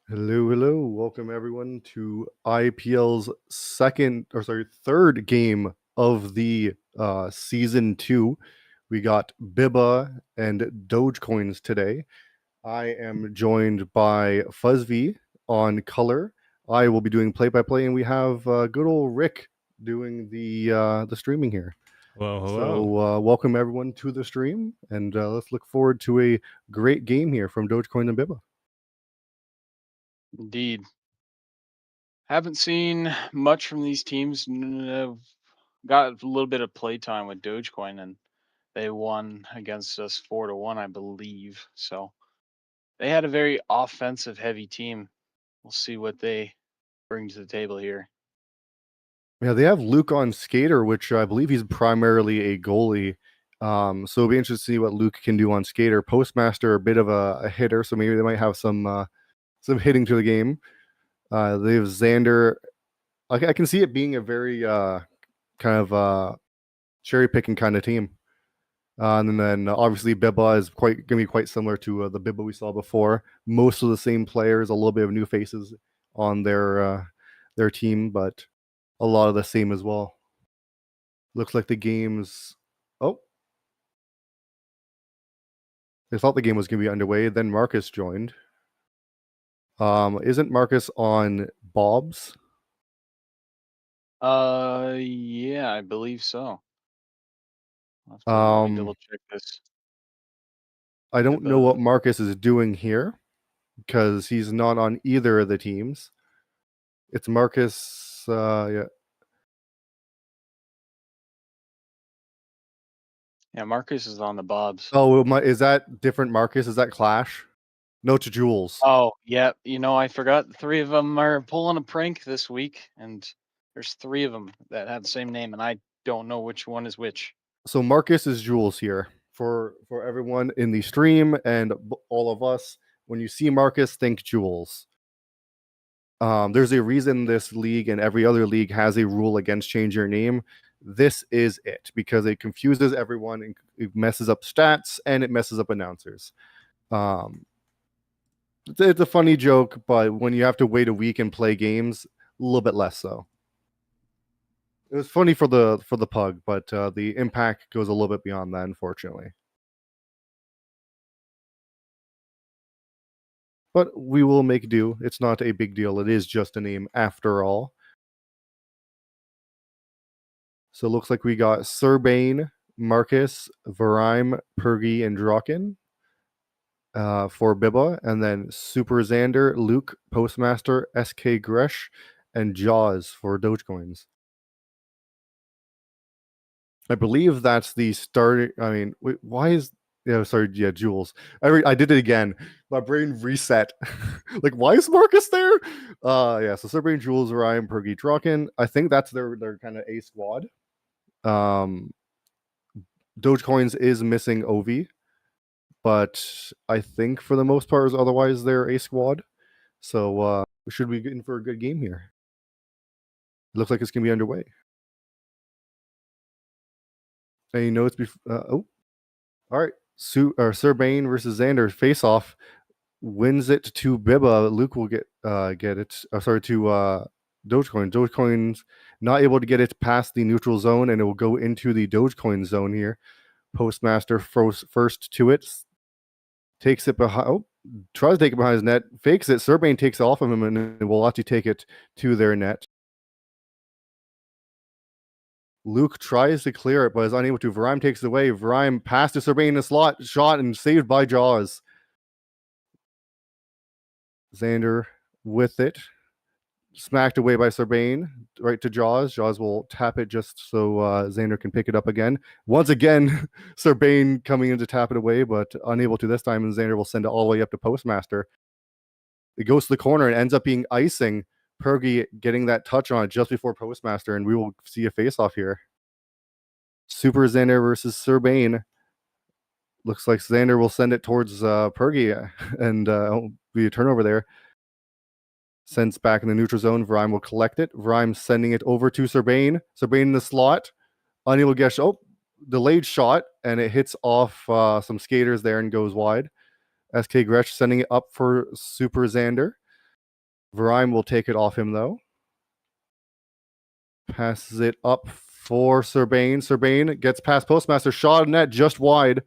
Hello, hello. Welcome everyone to IPL's third game of the season 2. We got Biba and Dogecoins today. I am joined by Fuzzv on color. I will be doing play-by-play, and we have good old Rick doing the streaming here. Hello. So welcome everyone to the stream, and let's look forward to a great game here from Dogecoin and Biba. Indeed. Haven't seen much from these teams. I've got a little bit of playtime with Dogecoin, and they won against us 4-1, I believe. So they had a very offensive heavy team. We'll see what they bring to the table here. Yeah, they have Luke on skater, which I believe he's primarily a goalie. So it'll be interesting to see what Luke can do on skater. Postmaster, a bit of a hitter, so maybe they might have some hitting to the game. They have Xander. I can see it being a very kind of cherry picking kind of team. And then obviously Biba is going to be quite similar to the Biba we saw before. Most of the same players, a little bit of new faces on their team, but a lot of the same as well. Looks like the game's... Oh. I thought the game was going to be underway. Then Marcus joined. Isn't Marcus on Bob's? Yeah, I believe so. Let me double check this. I don't know what Marcus is doing here because he's not on either of the teams. It's Marcus, yeah. Yeah, Marcus is on the Bobs. Oh, is that different Marcus? Is that Clash? No, to Jules. Oh, yeah. I forgot 3 of them are pulling a prank this week, and there's 3 of them that have the same name, and I don't know which one is which. So Marcus is Jules here for everyone in the stream and all of us. When you see Marcus, think Jules. There's a reason this league and every other league has a rule against changing your name. This is it, because it confuses everyone and it messes up stats and it messes up announcers. It's a funny joke, but when you have to wait a week and play games, a little bit less so. It was funny for the pug, but the impact goes a little bit beyond that, unfortunately. But we will make do. It's not a big deal. It is just a name after all. So it looks like we got Surbane, Marcus, Varime, Pergy, and Draken for Biba, and then Super Xander, Luke, Postmaster, SK Gresh, and Jaws for Dogecoins. I believe that's the start. I mean, wait, why is... Yeah, sorry. Yeah, Jules. I did it again. My brain reset. Like, why is Marcus there? Yeah, so Surbane, Jules, Ryan, Pergy, Draken. I think that's their kind of A squad. Dogecoins is missing Ovi, but I think for the most part, otherwise they're A squad. So we should be in for a good game here. It looks like it's gonna be underway. Any notes before? Oh, all right. Surbane versus Xander face off. Wins it to Biba. Luke will get it. To Dogecoin. Dogecoin's not able to get it past the neutral zone, and it will go into the Dogecoin zone here. Postmaster first to it. Takes it behind. Oh, tries to take it behind his net. Fakes it. Surbane takes it off of him, and will actually take it to their net. Luke tries to clear it, but is unable to. Varime takes it away. Varime passed to Surbane in the slot, shot, and saved by Jaws. Xander with it. Smacked away by Surbane, right to Jaws. Jaws will tap it just so Xander can pick it up again. Once again, Surbane coming in to tap it away, but unable to this time, and Xander will send it all the way up to Postmaster. It goes to the corner and ends up being icing. Pergy getting that touch on it just before Postmaster, and we will see a face-off here. Super Xander versus Surbane. Looks like Xander will send it towards Pergy, and be a turnover there. Sends back in the neutral zone. Varime will collect it. Varime sending it over to Surbane. Surbane in the slot. Unable to get... Oh, delayed shot, and it hits off some skaters there and goes wide. SK Gresh sending it up for Super Xander. Varime will take it off him though. Passes it up for Serbane. Serbane gets past Postmaster. Shot net just wide.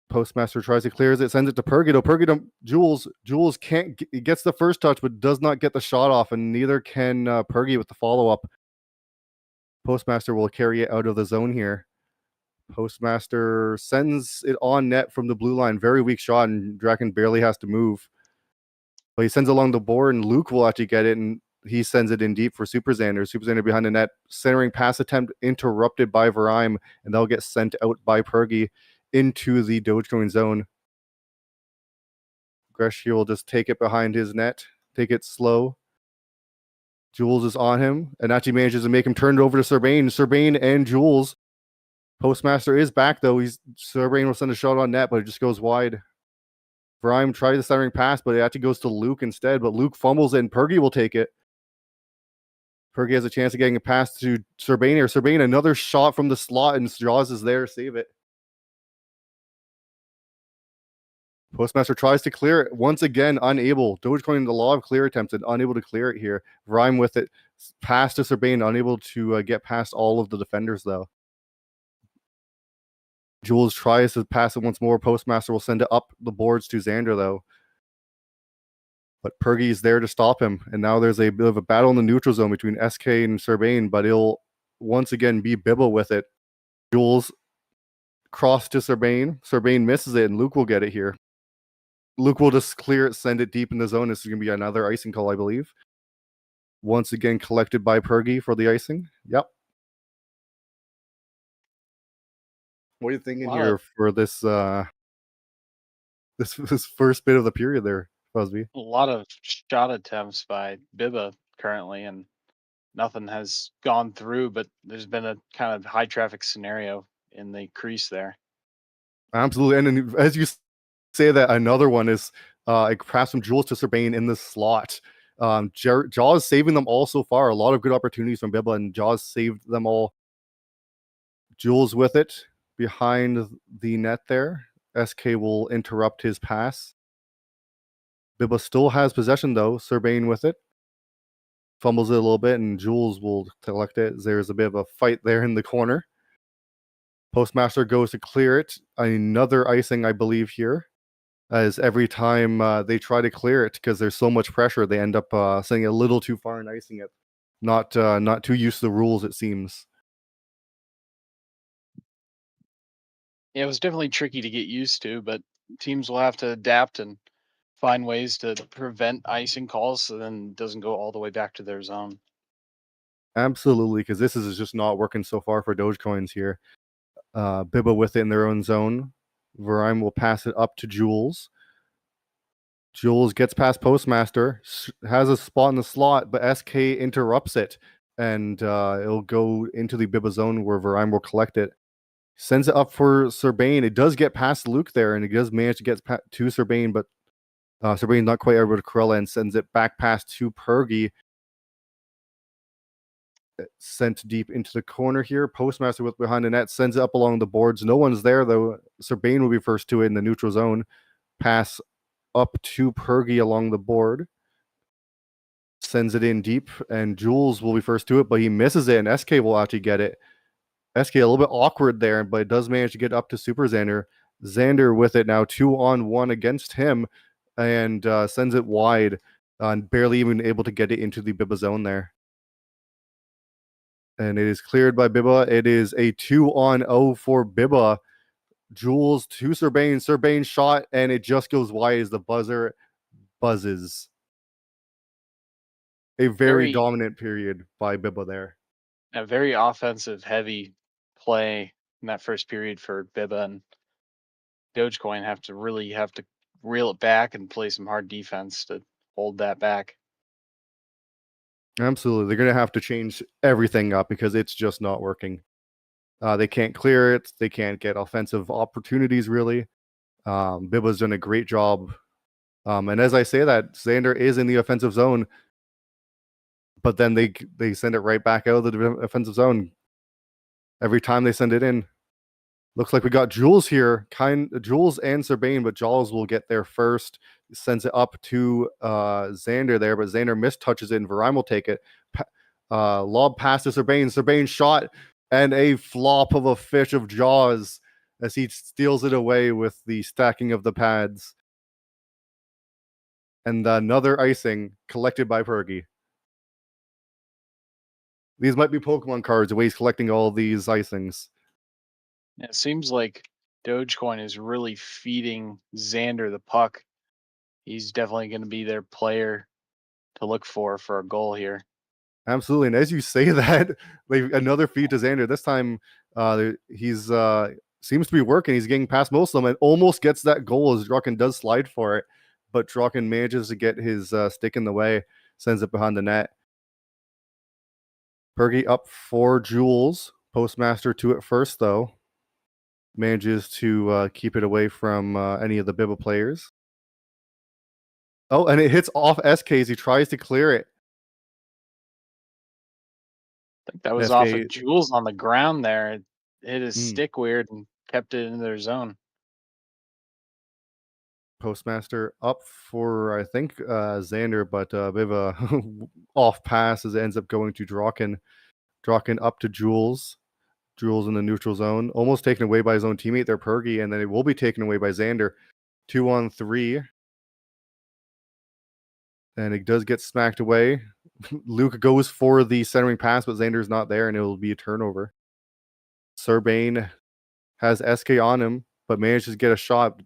Postmaster tries to clear it, sends it to Purgito. Purgito, Jules can't. He gets the first touch, but does not get the shot off, and neither can Purgy with the follow up. Postmaster will carry it out of the zone here. Postmaster sends it on net from the blue line. Very weak shot, and Draken barely has to move. But he sends it along the board, and Luke will actually get it, and he sends it in deep for Super Xander. Super Xander behind the net, centering pass attempt interrupted by Varime, and they'll get sent out by Purgy into the Dogecoin zone. Gresh will just take it behind his net, take it slow. Jules is on him, and actually manages to make him turn it over to Serbane. Serbane and Jules. Postmaster is back though. Serbane will send a shot on net, but it just goes wide. Varime tries the centering pass, but it actually goes to Luke instead. But Luke fumbles it, and Purgy will take it. Purgy has a chance of getting a pass to Serbane here. Serbane, another shot from the slot, and Jaws is there to save it. Postmaster tries to clear it. Once again, unable. Dogecoin in the law of clear attempts and unable to clear it here. Varime with it. Pass to Serbane, unable to get past all of the defenders, though. Jules tries to pass it once more. Postmaster will send it up the boards to Xander, though. But Purgy is there to stop him. And now there's a bit of a battle in the neutral zone between SK and Serbane, but it'll once again be Bibba with it. Jules cross to Serbane. Serbane misses it, and Luke will get it here. Luke will just clear it, send it deep in the zone. This is going to be another icing call, I believe. Once again collected by Purgy for the icing. Yep. What are you thinking here for this this first bit of the period there, Busby? A lot of shot attempts by Bibba currently, and nothing has gone through, but there's been a kind of high traffic scenario in the crease there. Absolutely. And then, as you say that, another one is perhaps from Jules to Serbane in the slot. Jaws saving them all so far. A lot of good opportunities from Bibba, and Jaws saved them all. Jules with it behind the net there. SK will interrupt his pass. Bibba still has possession, though. Serbane with it. Fumbles it a little bit, and Jules will collect it. There's a bit of a fight there in the corner. Postmaster goes to clear it. Another icing, I believe, here. As every time they try to clear it, because there's so much pressure, they end up sending it a little too far and icing it. Not too used to the rules, it seems. Yeah, it was definitely tricky to get used to, but teams will have to adapt and find ways to prevent icing calls so then it doesn't go all the way back to their zone. Absolutely, because this is just not working so far for Dogecoins here. Bibba with it in their own zone. Varime will pass it up to Jules. Jules gets past Postmaster, has a spot in the slot, but SK interrupts it, and it'll go into the Bibba zone where Varime will collect it. Sends it up for Serbane. It does get past Luke there, and it does manage to get to Serbane, but Serbane's not quite able to Corella and sends it back past to Purgy. Sent deep into the corner here. Postmaster with behind the net sends it up along the boards. No one's there, though. Serbane will be first to it in the neutral zone. Pass up to Purgy along the board. Sends it in deep, and Jules will be first to it, but he misses it, and SK will actually get it. SK a little bit awkward there, but it does manage to get up to Super Xander. Xander with it now 2-on-1 against him, and sends it wide, and barely even able to get it into the Bibba zone there. And it is cleared by Bibba. It is a 2-on-0 for Bibba. Jules to Serbane. Serbane shot, and it just goes wide as the buzzer buzzes. A very dominant period by Bibba there. A very offensive heavy play in that first period for Bibba, and Dogecoin have to reel it back and play some hard defense to hold that back. Absolutely. They're going to have to change everything up because it's just not working. They can't clear it. They can't get offensive opportunities, really. Bibba's done a great job. And as I say that, Xander is in the offensive zone, but then they send it right back out of the offensive zone every time they send it in. Looks like we got Jules here, Jules and Serbane, but Jaws will get there first. sends it up to Xander there, but Xander mistouches it, and Varime will take it. Lob pass to Serbain. Serbain shot, and a flop of a fish of Jaws as he steals it away with the stacking of the pads. And another icing collected by Pergy. These might be Pokemon cards, the way he's collecting all these icings. It seems like Dogecoin is really feeding Xander the puck. He's definitely going to be their player to look for a goal here. Absolutely. And as you say that, like another feed to Xander. This time he's seems to be working. He's getting past most of them and almost gets that goal as Drucken does slide for it. But Drucken manages to get his stick in the way, sends it behind the net. Pergy up 4 Jules. Postmaster to it first, though. Manages to keep it away from any of the Bibba players. Oh, and it hits off SK as he tries to clear it. I think that was off SK. of Jules on the ground there. It hit his Mm. stick weird and kept it in their zone. Postmaster up for, I think, Xander, but a bit of a off pass as it ends up going to Draken. Draken up to Jules. Jules in the neutral zone. Almost taken away by his own teammate there, Pergy, and then it will be taken away by Xander. 2-on-3. And it does get smacked away. Luke goes for the centering pass, but Xander's not there, and it will be a turnover. Serbain has SK on him, but manages to get a shot.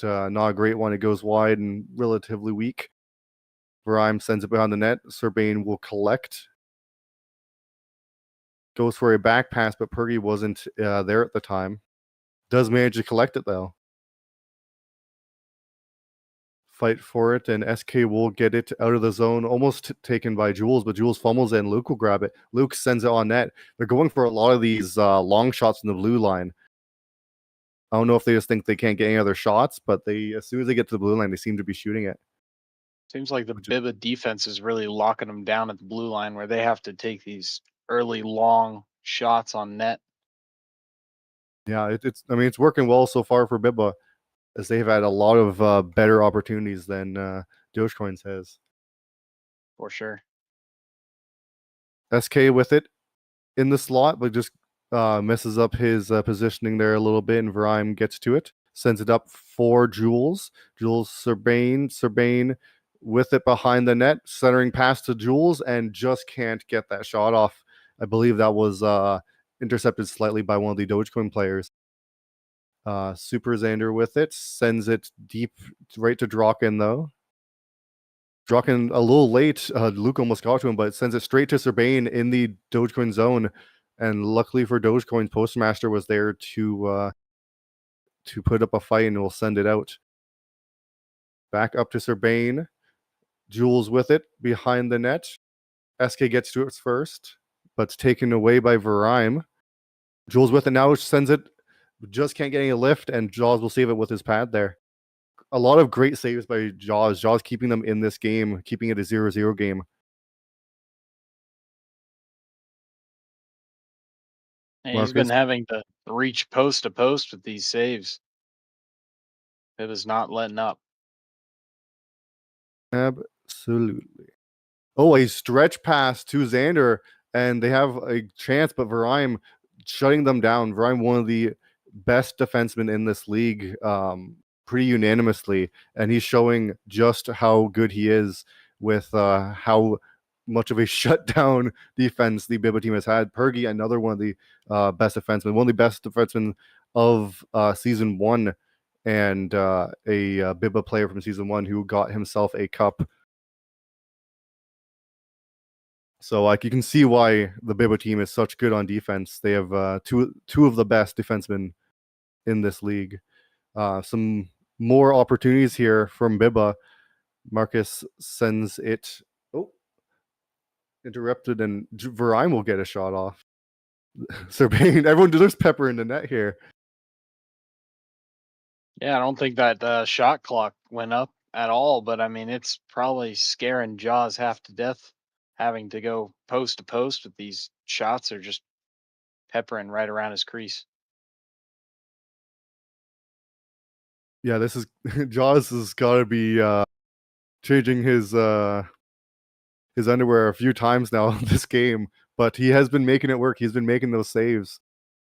Not a great one. It goes wide and relatively weak. Varime sends it behind the net. Serbain will collect. Goes for a back pass, but Pergy wasn't there at the time. Does manage to collect it, though. Fight for it, and SK will get it out of the zone, almost taken by Jules, but Jules fumbles it, and Luke will grab it. Luke sends it on net. They're going for a lot of these long shots in the blue line. I don't know if they just think they can't get any other shots, but they, as soon as they get to the blue line, they seem to be shooting it. Seems like the Bibba defense is really locking them down at the blue line where they have to take these early long shots on net. Yeah, I mean, it's working well so far for Bibba, as they've had a lot of better opportunities than Dogecoins has. For sure. SK with it in the slot, but just messes up his positioning there a little bit, and Varime gets to it, sends it up for Jules. Jules Serbain with it behind the net, centering pass to Jules, and just can't get that shot off. I believe that was intercepted slightly by one of the Dogecoin players. Super Xander with it, sends it deep right to Draken, though. Draken a little late. Luke almost got to him, but sends it straight to Serbain in the Dogecoin zone. And luckily for Dogecoin, Postmaster was there to put up a fight and will send it out. Back up to Serbain. Jules with it behind the net. SK gets to it first, but it's taken away by Varime. Jules with it now, sends it. Just can't get any lift, and Jaws will save it with his pad there. A lot of great saves by Jaws. Jaws keeping them in this game, keeping it a 0-0 game. And he's been Marcus? having to reach post to post with these saves. Bibba's not letting up. Absolutely. Oh, a stretch pass to Xander, and they have a chance, but Varime shutting them down. Varime, one of the best defensemen in this league, pretty unanimously, and he's showing just how good he is with how much of a shutdown defense the Bibba team has had. Pergy, another one of the best defensemen, one of the best defensemen of season 1, and a Bibba player from season 1 who got himself a cup. So, like, you can see why the Bibba team is such good on defense. They have two of the best defensemen in this league. Some more opportunities here from Bibba. Marcus sends it. Oh, interrupted, and Varime will get a shot off. Serbain, everyone deserves pepper in the net here. Yeah, I don't think that shot clock went up at all, but I mean, it's probably scaring Jaws half to death having to go post to post with these shots are just peppering right around his crease. Yeah, this is Jaws has got to be changing his underwear a few times now in this game, but he has been making it work. He's been making those saves.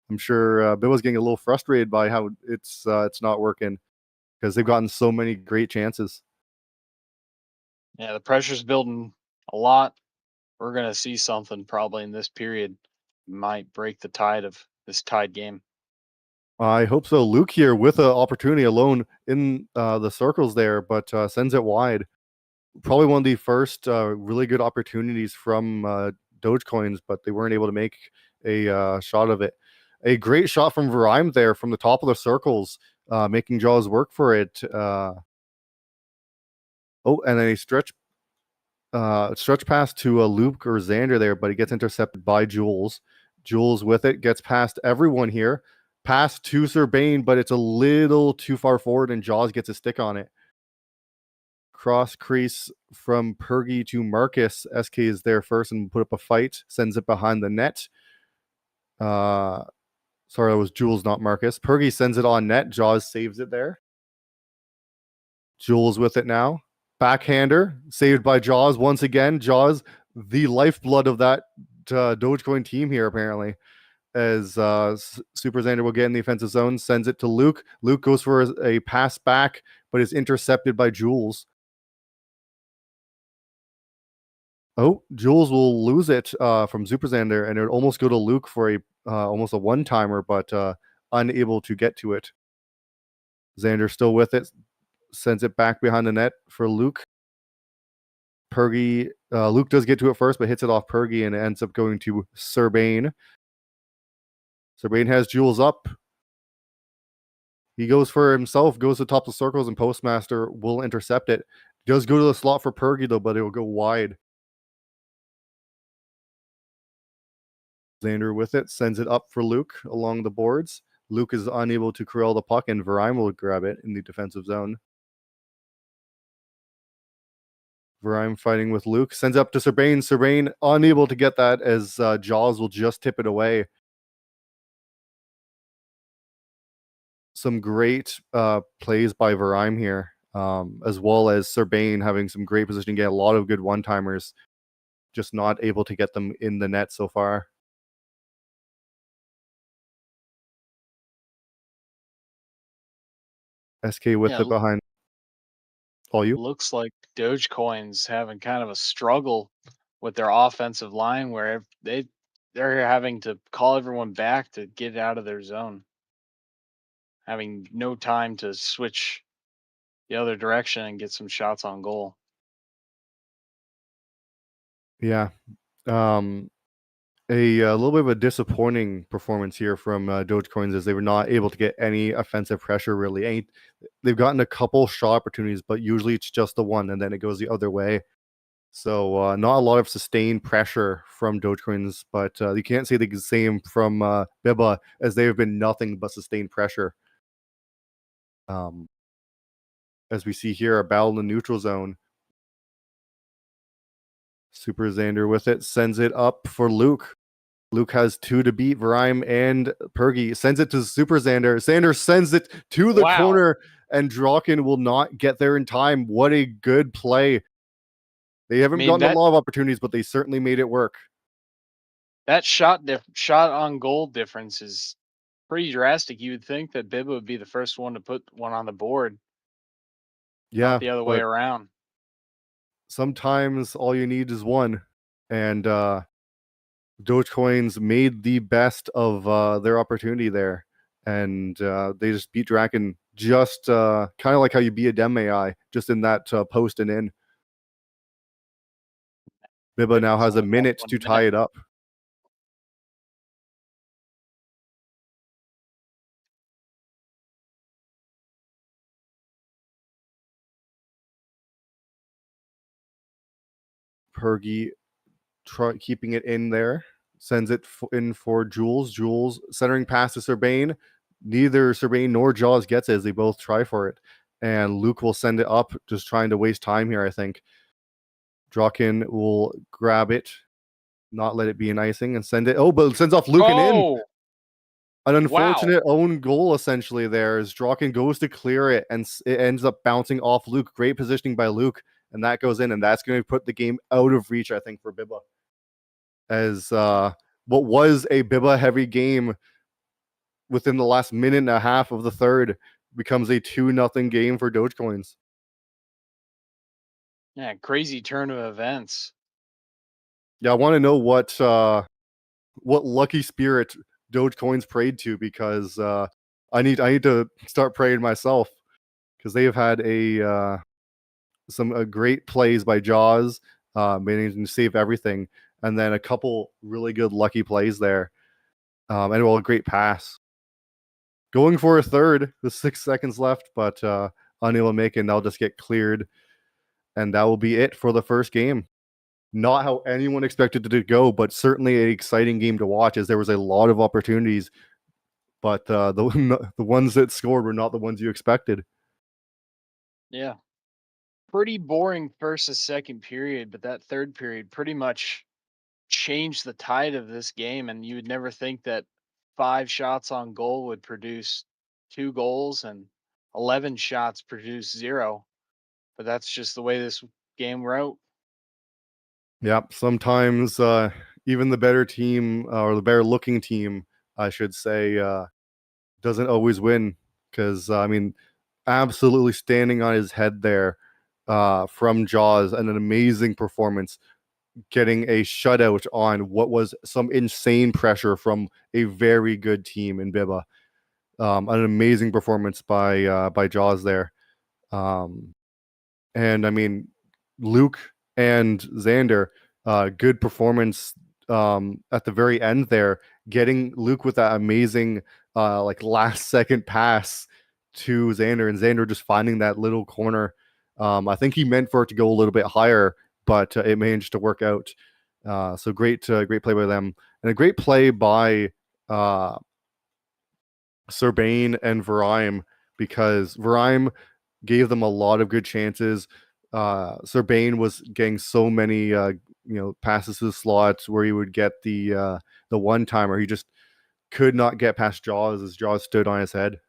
I'm sure Bill was getting a little frustrated by how it's not working because they've gotten so many great chances. Yeah, the pressure's building a lot. We're gonna see something probably in this period. Might break the tide of this tied game. I hope so. Luke here with an opportunity alone in the circles there, but sends it wide. Probably one of the first really good opportunities from Dogecoins, but they weren't able to make a shot of it. A great shot from Varime there from the top of the circles, making Jaws work for it. And then a stretch pass to Luke or Xander there, but he gets intercepted by Jules. Jules with it gets past everyone here. Pass to Serbane, but it's a little too far forward, and Jaws gets a stick on it. Cross crease from Pergy to Marcus. SK is there first and put up a fight. Sends it behind the net. Sorry, that was Jules, not Marcus. Pergy sends it on net. Jaws saves it there. Jules with it now. Backhander saved by Jaws once again. Jaws, the lifeblood of that Dogecoin team here, apparently. As Super Xander will get in the offensive zone, sends it to Luke. Luke goes for a pass back, but is intercepted by Jules. Oh, Jules will lose it from Super Xander, and it would almost go to Luke for a almost a one-timer, but unable to get to it. Xander still with it, sends it back behind the net for Luke. Pergy, Luke does get to it first, but hits it off Pergy, and it ends up going to Serbane. Serbane has Jules up. He goes for himself, goes to top the circles, and Postmaster will intercept it. Does go to the slot for Pergy, though, but it will go wide. Xander with it, sends it up for Luke along the boards. Luke is unable to corral the puck, and Varime will grab it in the defensive zone. Varime fighting with Luke, sends up to Serbane. Serbane unable to get that as Jaws will just tip it away. Some great plays by Varime here, as well as Serbane having some great positioning, get a lot of good one-timers, just not able to get them in the net so far. SK with Yeah, it behind. All you. looks like Dogecoin's having kind of a struggle with their offensive line where they're having to call everyone back to get out of their zone, having no time to switch the other direction and get some shots on goal. Yeah. A little bit of a disappointing performance here from Dogecoins as they were not able to get any offensive pressure really. They've gotten a couple shot opportunities, but usually it's just the one, and then it goes the other way. So not a lot of sustained pressure from Dogecoins, but you can't say the same from Biba as they have been nothing but sustained pressure. As we see here, a battle in the neutral zone. Super Xander with it, sends it up for Luke. Luke has two to beat, Varime and Pergy. Sends it to Super Xander. Xander sends it to the Wow. corner, and Draken will not get there in time. What a good play. They haven't gotten a lot of opportunities, but they certainly made it work. That shot on goal difference is pretty drastic. You would think that Bibba would be the first one to put one on the board, not Yeah, the other way but around. sometimes all you need is one. And Dogecoins made the best of their opportunity there. And they just beat Draken just kind of like how you beat a Dem AI, just in that post and in. Biba now Difference has a only about minute 1 to tie minute. it up. Pergy keeping it in there, sends it in for Jules. Jules centering pass to Serbane. Neither Serbane nor Jaws gets it as they both try for it. And Luke will send it up, just trying to waste time here, I think. Draken will grab it, not let it be an icing, and send it. Oh, but it sends off Luke and in. Oh, An Wow. unfortunate own goal essentially there as Draken goes to clear it and it ends up bouncing off Luke. Great positioning by Luke, and that goes in, and that's going to put the game out of reach, I think, for Bibba. As what was a Bibba heavy game within the last minute and a half of the third becomes a 2-0 game for Dogecoins. Yeah, crazy turn of events. Yeah, I want to know what lucky spirit Dogecoins prayed to, because I need to start praying myself, because they have had some great plays by Jaws, managing to save everything, and then a couple really good lucky plays there, and well, a great pass. Going for a third with 6 seconds left, but unable to make it, and they'll just get cleared, and that will be it for the first game. Not how anyone expected it to go, but certainly an exciting game to watch, as there was a lot of opportunities, but the ones that scored were not the ones you expected. Yeah. Pretty boring first and second period, but that third period pretty much changed the tide of this game. And you would never think that 5 shots on goal would produce 2 goals and 11 shots produce 0. But that's just the way this game wrote. Yep. Sometimes even the better team, or the better looking team, I should say, doesn't always win. Because I mean, absolutely standing on his head there from Jaws, and an amazing performance, getting a shutout on what was some insane pressure from a very good team in Bibba. An amazing performance by Jaws there. Um, and I mean, Luke and Xander, good performance at the very end there, getting Luke with that amazing like last second pass to Xander, and Xander just finding that little corner. I think he meant for it to go a little bit higher, but it managed to work out. So great play by them, and a great play by Serbain and Varime, because Varime gave them a lot of good chances. Serbain was getting so many passes to the slots where he would get the one timer. He just could not get past Jaws, as Jaws stood on his head.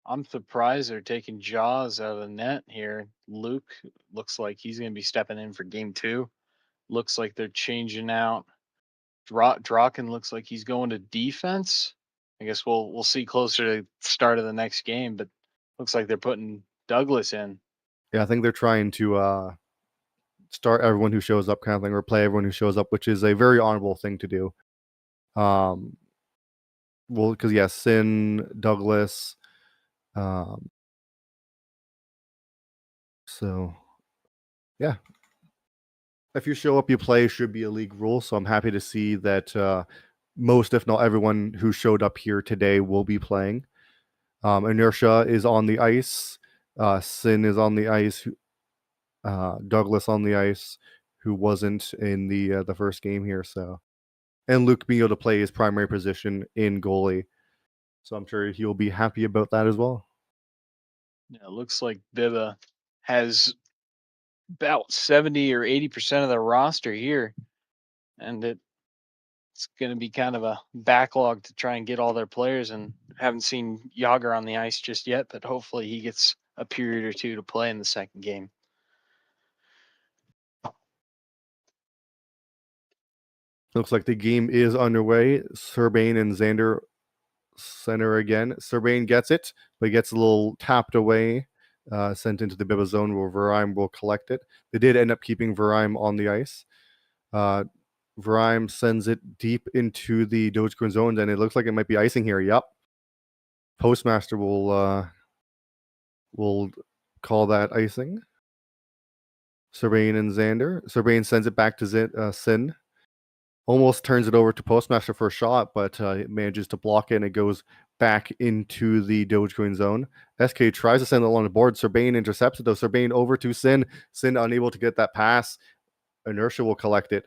I'm surprised they're taking Jaws out of the net here. Luke looks like he's going to be stepping in for game 2. Looks like they're changing out. Draken looks like he's going to defense. I guess we'll see closer to the start of the next game, but looks like they're putting Douglas in. Yeah, I think they're trying to start everyone who shows up, kind of thing, or play everyone who shows up, which is a very honorable thing to do. Um, well, because yes, Sin, Douglas, um, so yeah, if you show up, you play should be a league rule. So I'm happy to see that most, if not everyone, who showed up here today will be playing. Inertia is on the ice. Sin is on the ice. Douglas on the ice, who wasn't in the first game here. So, and Luke being able to play his primary position in goalie. So I'm sure he'll be happy about that as well. Yeah, it looks like Biba has about 70 or 80% of the roster here, and it's going to be kind of a backlog to try and get all their players. And haven't seen Yager on the ice just yet, but hopefully he gets a period or two to play in the second game. Looks like the game is underway. Serbain and Xander center again. Serbain gets it, but gets a little tapped away, sent into the Bibba zone where Varime will collect it. They did end up keeping Varime on the ice. Varime sends it deep into the Dogecoin zone, and it looks like it might be icing here. Yep. Postmaster will call that icing. Serbain and Xander. Serbain sends it back to Sin. Almost turns it over to Postmaster for a shot, but it manages to block it, and it goes back into the Dogecoin zone. SK tries to send it along the board. Serbain intercepts it, though. Serbain over to Sin. Sin unable to get that pass. Inertia will collect it.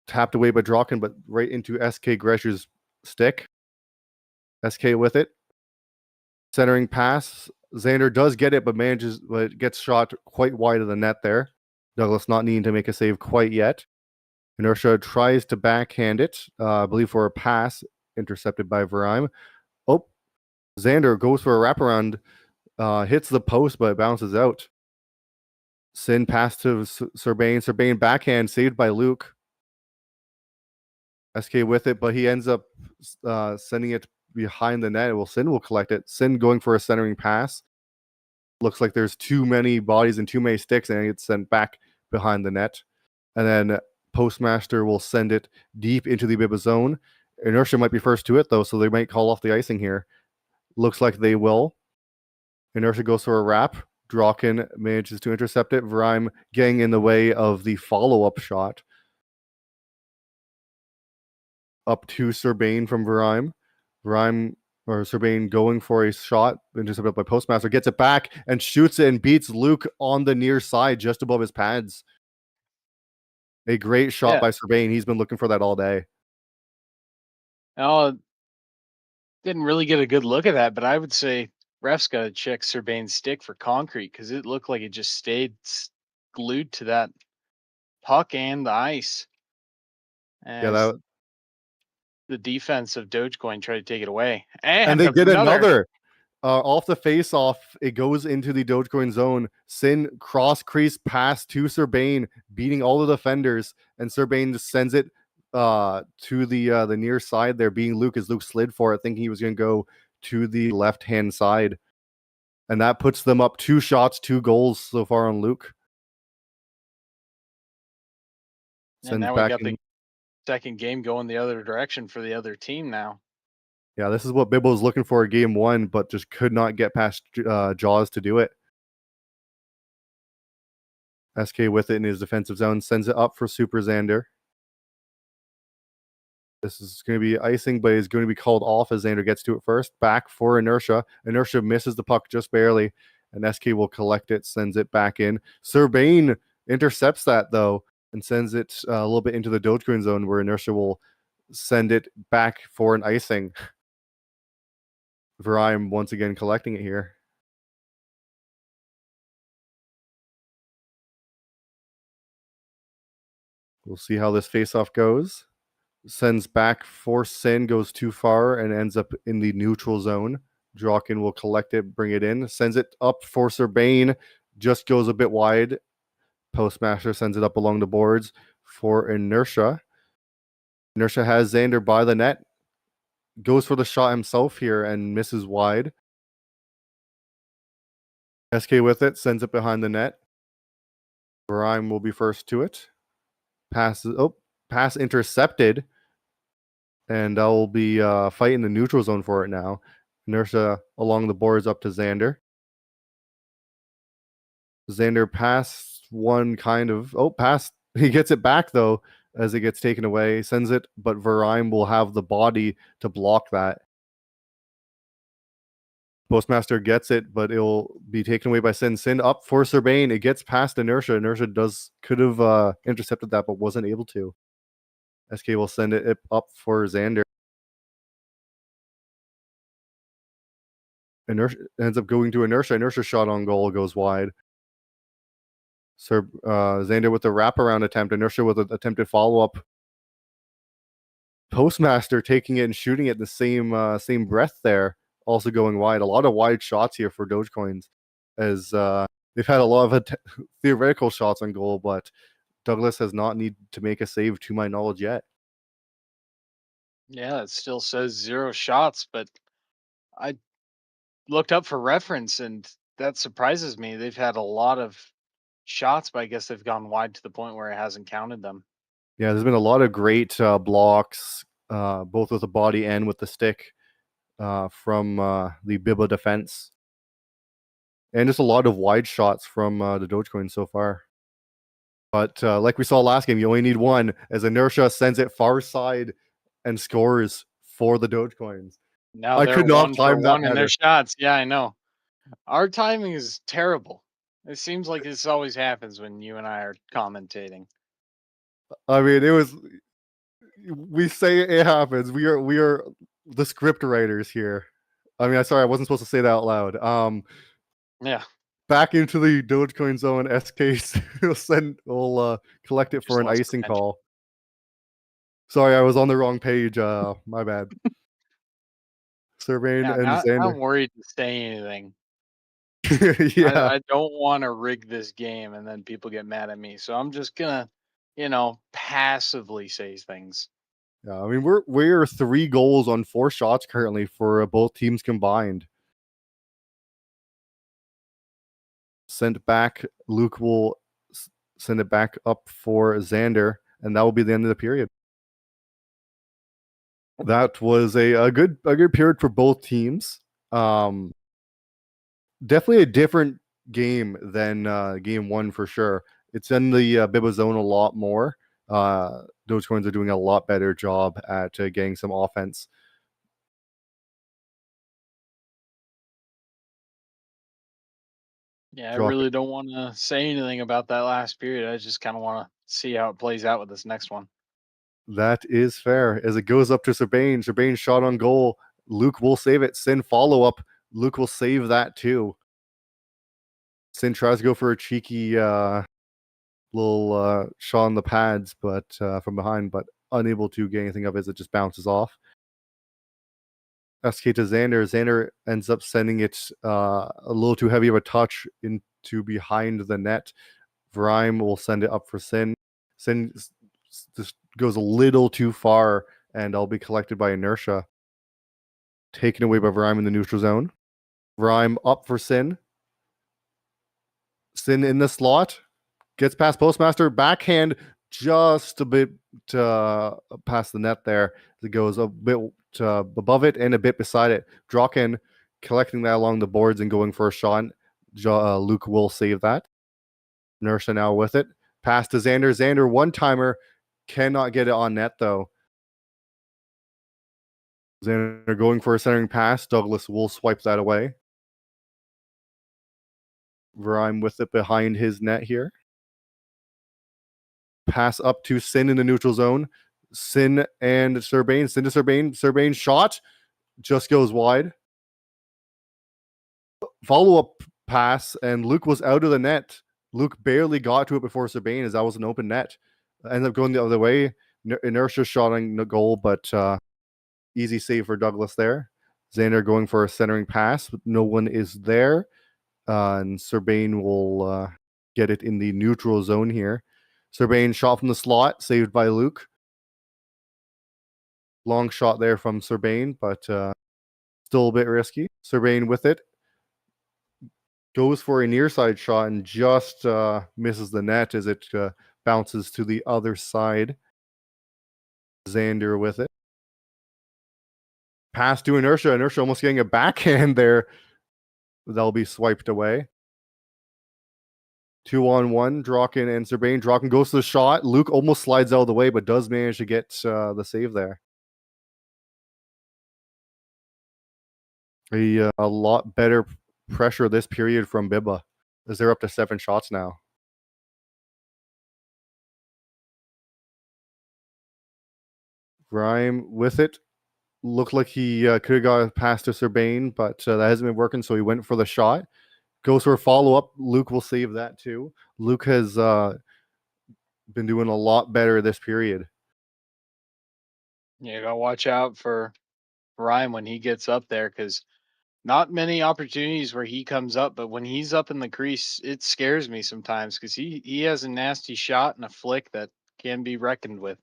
Tapped away by Draken, but right into SK Gresher's stick. SK with it. Centering pass. Xander does get it, but gets shot quite wide of the net there. Douglas not needing to make a save quite yet. Inertia tries to backhand it, I believe for a pass, intercepted by Varime. Oh, Xander goes for a wraparound, hits the post, but it bounces out. Sin pass to Serbain. Serbain backhand, saved by Luke. SK with it, but he ends up sending it behind the net. Well, Sin will collect it. Sin going for a centering pass. Looks like there's too many bodies and too many sticks, and it gets sent back behind the net. And then Postmaster will send it deep into the Biba zone. Inertia might be first to it, though, so they might call off the icing here. Looks like they will. Inertia goes for a wrap. Draken manages to intercept it. Vrime getting in the way of the follow-up shot. Up to Serbain from Vrime. Vrime or Serbain going for a shot, intercepted by Postmaster, gets it back and shoots it and beats Luke on the near side just above his pads. A great shot by Serbain. He's been looking for that all day. Oh, didn't really get a good look at that, but I would say refs got to check Serbain's stick for concrete because it looked like it just stayed glued to that puck and the ice. Yeah, As that, the defense of Dogecoin tried to take it away. and And they get another. another. Off the face-off, it goes into the Dogecoin zone. Sin cross crease pass to Serbain, beating all the defenders, and Serbain just sends it to the near side there, being Luke as Luke slid for it, thinking he was going to go to the left-hand side. And that puts them up 2 shots, 2 goals so far on Luke. And Sends now we back got in. the second game going the other direction for the other team now. Yeah, this is what Bibbo was looking for in game 1, but just could not get past Jaws to do it. SK with it in his defensive zone, sends it up for Super Xander. This is going to be icing, but is going to be called off as Xander gets to it first. Back for Inertia. Inertia misses the puck just barely, and SK will collect it, sends it back in. Serbain intercepts that, though, and sends it a little bit into the Dogecoin zone, where Inertia will send it back for an icing. Varime once again collecting it here. We'll see how this faceoff goes. Sends back for Sin, goes too far, and ends up in the neutral zone. Draken will collect it, bring it in, sends it up for Serbain, just goes a bit wide. Postmaster sends it up along the boards for Inertia. Inertia has Xander by the net, goes for the shot himself here and misses wide. SK with it, sends it behind the net. Varime will be first to it. Pass intercepted. And I'll be fighting the neutral zone for it now. Inertia along the boards up to Xander. Xander passed one kind of. Oh, pass. He gets it back, though, as it gets taken away. Sends it, but Varime will have the body to block that. Postmaster gets it, but it'll be taken away by Sin. Sin up for Serbain. It gets past Inertia. Inertia could have intercepted that, but wasn't able to. SK will send it up for Xander. Inertia ends up going to Inertia. Inertia shot on goal goes wide. Xander with the wraparound attempt. Inertia with an attempted follow-up. Postmaster taking it and shooting it in the same breath there. Also going wide. A lot of wide shots here for Dogecoins, as they've had a lot of theoretical shots on goal, but Douglas has not needed to make a save to my knowledge yet. Yeah, it still says 0 shots, but I looked up for reference and that surprises me. They've had a lot of shots, but I guess they've gone wide to the point where it hasn't counted them. Yeah, there's been a lot of great blocks, both with the body and with the stick, from the Biba defense. And just a lot of wide shots from the Dogecoin so far. But like we saw last game, you only need one, as Inertia sends it far side and scores for the Dogecoins. Now I they're could not 1 for time that 1 in their better. shots. Yeah, I know. Our timing is terrible. It seems like this always happens when you and I are commentating. I mean, we say it happens. We are the script writers here. I mean, I'm sorry, I wasn't supposed to say that out loud. Yeah, Back into the Dogecoin zone. SK will collect it just for an lost icing attention. call. Sorry, I was on the wrong page. My bad. Servain Yeah, and now Xander. I'm worried to say anything. Yeah. I don't want to rig this game and then people get mad at me. So I'm just gonna, passively say things. Yeah, I mean we're 3 goals on 4 shots currently for both teams combined. Sent back. Luke will send it back up for Xander, and that will be the end of the period. That was a good period for both teams. Um, Definitely a different game than game one for sure. It's in the Bibba zone a lot more. Dogecoins are doing a lot better job at getting some offense. Yeah, I Drop. really don't want to say anything about that last period. I just kind of want to see how it plays out with this next one. That is fair. As it goes up to Serbain, Serbain shot on goal. Luke will save it. Sin follow up. Luke will save that too. Sin tries to go for a cheeky little shot on the pads, but from behind, but unable to get anything of it as it just bounces off. SK to Xander. Xander ends up sending it a little too heavy of a touch into behind the net. Vrime will send it up for Sin. Sin just goes a little too far, and I'll be collected by inertia. Taken away by Vrime in the neutral zone. Vrime up for Sin. Sin in the slot. Gets past Postmaster. Backhand just a bit past the net there. It goes a bit above it and a bit beside it. Draken collecting that along the boards and going for a shot. Luke will save that. Inertia now with it. Pass to Xander. Xander one-timer. Cannot get it on net, though. Xander going for a centering pass. Douglas will swipe that away. Vrime with it behind his net here. Pass up to Sin in the neutral zone. Sin and Serbain. Sin to Serbain. Serbain shot. Just goes wide. Follow-up pass, and Luke was out of the net. Luke barely got to it before Serbain, as that was an open net. Ended up going the other way. Inertia shotting the goal, but easy save for Douglas there. Xander going for a centering pass, but no one is there. And Serbain will get it in the neutral zone here. Serbain shot from the slot, saved by Luke. Long shot there from Serbain, but still a bit risky. Serbain with it. Goes for a near side shot and just misses the net as it bounces to the other side. Xander with it. Pass to Inertia. Inertia almost getting a backhand there. That'll be swiped away. 2-on-1. Draken and Serbain. Draken goes to the shot. Luke almost slides out of the way, but does manage to get the save there. A lot better pressure this period from Bibba, as they're up to 7 shots now. Vrime with it. Looked like he could have got past to Serbain, but that hasn't been working, so he went for the shot. Goes for a follow-up. Luke will save that too. Luke has been doing a lot better this period. You gotta watch out for Ryan when he gets up there because not many opportunities where he comes up, but when he's up in the crease, it scares me sometimes because he has a nasty shot and a flick that can be reckoned with.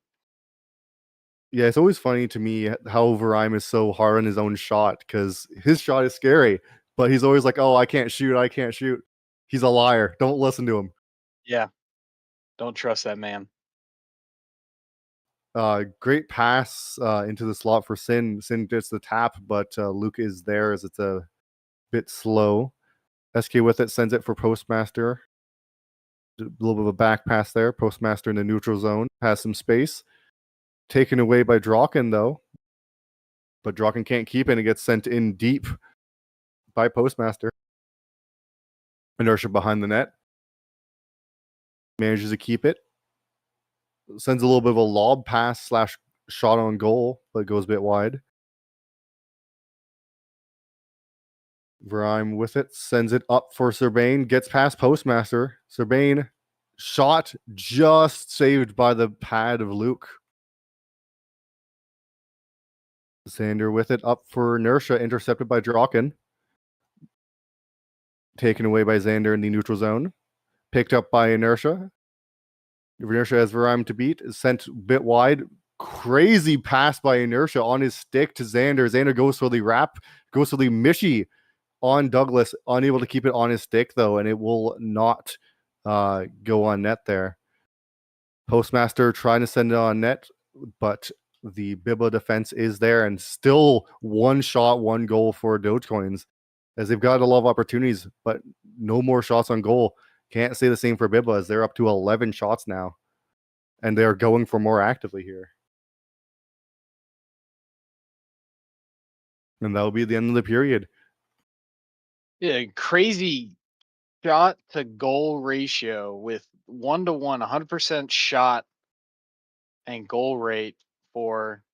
Yeah, it's always funny to me how Vrime is so hard on his own shot because his shot is scary, but he's always like, "Oh, I can't shoot. I can't shoot." He's a liar. Don't listen to him. Yeah, don't trust that man. Great pass into the slot for Sin. Sin gets the tap, but Luke is there as it's a bit slow. SK with it, sends it for Postmaster. A little bit of a back pass there. Postmaster in the neutral zone. Has some space. Taken away by Draken, though. But Draken can't keep it and it gets sent in deep by Postmaster. Inertia behind the net. Manages to keep it. Sends a little bit of a lob pass slash shot on goal, but goes a bit wide. Vrime with it, sends it up for Serbain, gets past Postmaster. Serbain shot just saved by the pad of Luke. Xander with it up for inertia, intercepted by Draken. Taken away by Xander in the neutral zone. Picked up by inertia. Inertia has Varam to beat. Sent a bit wide. Crazy pass by inertia on his stick to Xander. Xander goes for the wrap, goes for the Mishi on Douglas, unable to keep it on his stick though, and it will not go on net there. Postmaster trying to send it on net, but the Bibba defense is there, and still one shot, one goal for Dogecoins, as they've got a lot of opportunities, but no more shots on goal. Can't say the same for Bibba, as they're up to 11 shots now, and they're going for more actively here. And that'll be the end of the period. Yeah, crazy shot to goal ratio with 1-to-1, 100% shot and goal rate for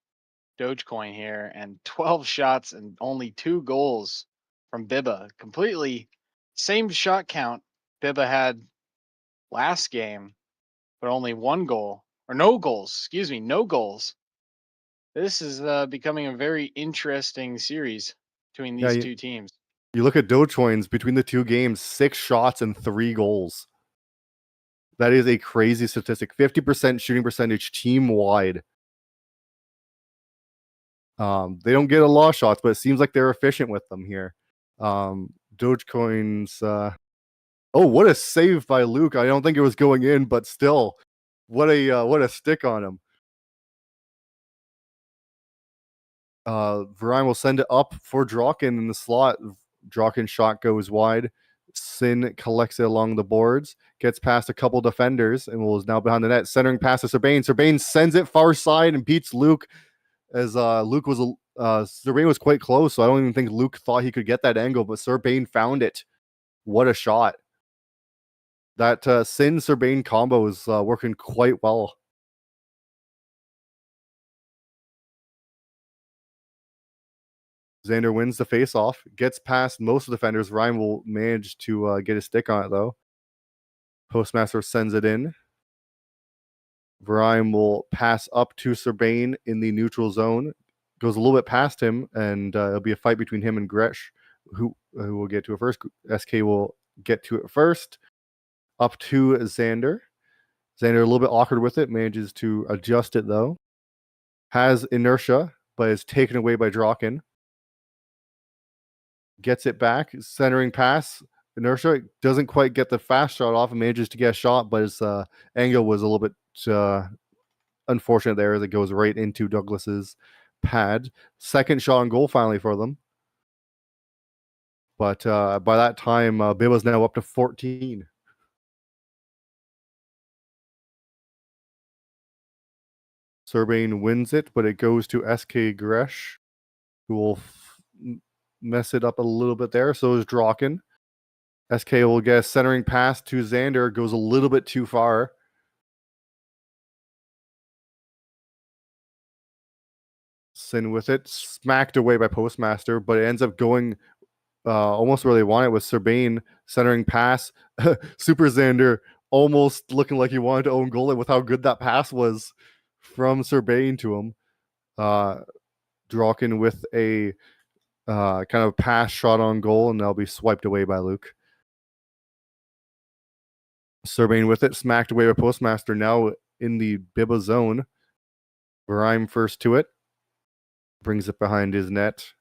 Dogecoin here, and 12 shots and only 2 goals from Bibba. Completely same shot count Bibba had last game, but only 1 goal, or no goals, excuse me, no goals. This is becoming a very interesting series between Yeah, these two teams. you look at Dogecoins between the two games, 6 shots and 3 goals. That is a crazy statistic. 50% shooting percentage team wide. They don't get a lot of shots, but it seems like they're efficient with them here. Dogecoins. Oh, what a save by Luke! I don't think it was going in, but still, what a stick on him. Varane will send it up for Draken in the slot. Draken's shot goes wide. Sin collects it along the boards, gets past a couple defenders, and is now behind the net. Centering pass to Serbain. Serbain sends it far side and beats Luke, as Luke was Serbain was quite close, so I don't even think Luke thought he could get that angle, but Serbain found it. What a shot! That Sin Serbain combo is working quite well. Xander wins the face-off, gets past most of the defenders. Ryan will manage to get his stick on it, though. Postmaster sends it in. Varime will pass up to Serbain in the neutral zone. Goes a little bit past him, and it'll be a fight between him and Gresh, who will get to it first. SK will get to it first. Up to Xander. Xander a little bit awkward with it, manages to adjust it, though. Has inertia, but is taken away by Draken. Gets it back, centering pass. Inertia doesn't quite get the fast shot off and manages to get a shot, but his angle was a little bit unfortunate there, as it goes right into Douglas's pad. Second shot on goal finally for them. But by that time, Bibba's now up to 14. Serbain wins it, but it goes to SK Gresh, who will mess it up a little bit there. So is Draken. SK will get a centering pass to Xander, goes a little bit too far. Sin with it, smacked away by Postmaster, but it ends up going almost where they want it, with Serbain centering pass. Super Xander almost looking like he wanted to own goal with how good that pass was from Serbain to him. Draken with a kind of pass shot on goal, and they'll be swiped away by Luke. Serbain with it, smacked away by Postmaster, now in the Bibba zone. Varime first to it. Brings it behind his net.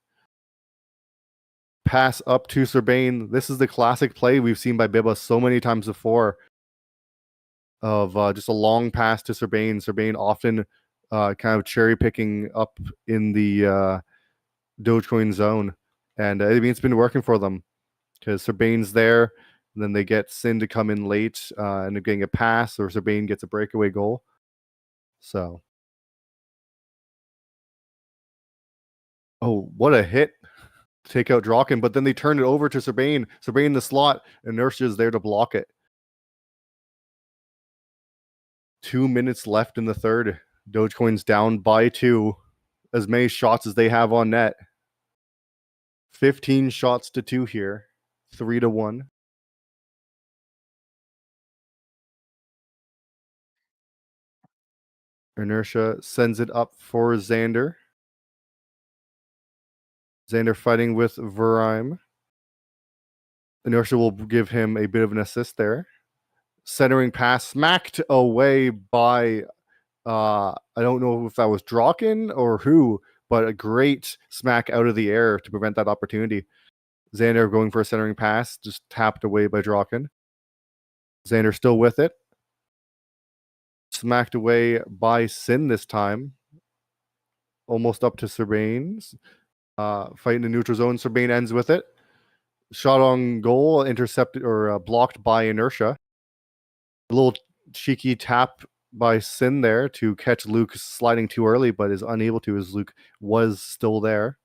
Pass up to Serbain. This is the classic play we've seen by Bibba so many times before, of just a long pass to Serbain. Serbain often kind of cherry picking up in the Dogecoin zone. And it's been working for them, because Serbain's there, and then they get Sin to come in late and they're getting a pass, or Serbain gets a breakaway goal. So, oh, what a hit! Take out Draken, but then they turn it over to Serbain. Serbain in the slot. Inertia is there to block it. 2 minutes left in the third. Dogecoin's down by 2. As many shots as they have on net. 15 shots to 2 here. 3-1. Inertia sends it up for Xander. Xander fighting with Verheim. Inertia will give him a bit of an assist there. Centering pass smacked away by I don't know if that was Draken or who, but a great smack out of the air to prevent that opportunity. Xander going for a centering pass, just tapped away by Draken. Xander still with it. Smacked away by Sin this time. Almost up to Serbanes. Fighting the neutral zone. Serbane ends with it. Shot on goal, intercepted or blocked by Inertia. A little cheeky tap by Sin there to catch Luke sliding too early, but is unable to as Luke was still there.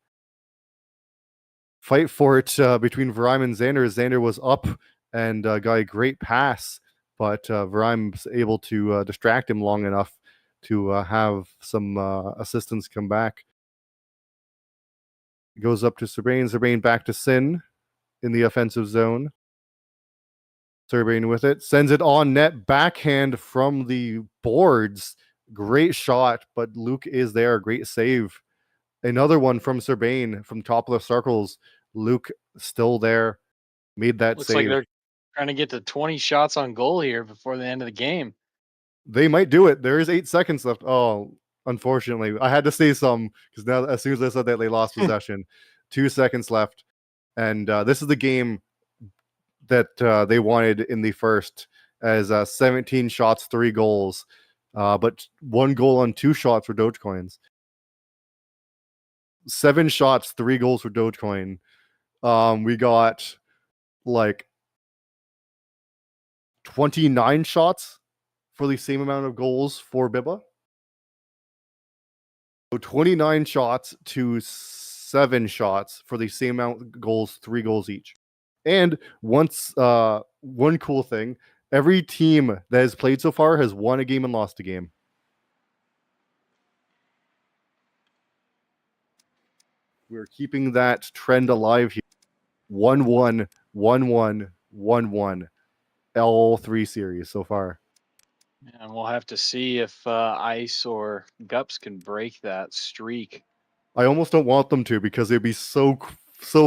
Fight for it between Verheim and Xander. Xander was up and got a great pass, but Verheim's able to distract him long enough to have some assistance come back. Goes up to Serbane. Serbane back to Sin in the offensive zone. Serbane with it. Sends it on net. Backhand from the boards. Great shot, but Luke is there. Great save. Another one from Serbane from top of the circles. Luke still there. Made that Looks like save. they're trying to get to 20 shots on goal here before the end of the game. They might do it. There is 8 seconds left. Oh, unfortunately. I had to say some because now as soon as I said that, they lost possession. 2 seconds left. And this is the game that they wanted in the first as 17 shots, 3 goals. But 1 goal on 2 shots for Dogecoins. 7 shots, 3 goals for Dogecoin. We got like 29 shots for the same amount of goals for Bibba. So 29 shots to 7 shots for the same amount of goals, 3 goals each. And once one cool thing, every team that has played so far has won a game and lost a game. We're keeping that trend alive here. 1-1, 1-1, 1-1. All 3 series so far. And we'll have to see if Ice or Gups can break that streak. I almost don't want them to because it'd be so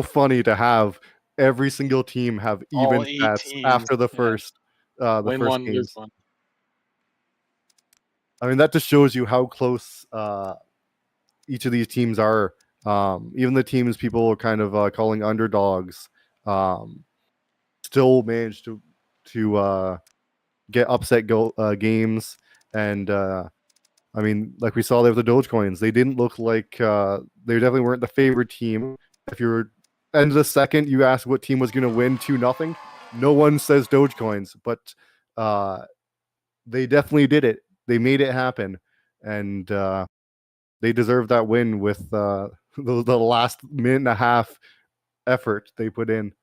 funny to have every single team have All even 8 stats teams. after the Yeah. first Win one, lose games. one. I mean, that just shows you how close each of these teams are. Even the teams people are kind of calling underdogs still managed to get upset games. And I mean, like we saw there with the Dogecoins, they didn't look like they definitely weren't the favorite team. If you're end of the second, you ask what team was going to win 2-0. No one says Dogecoins, but they definitely did it. They made it happen, and they deserve that win with the last minute and a half effort they put in.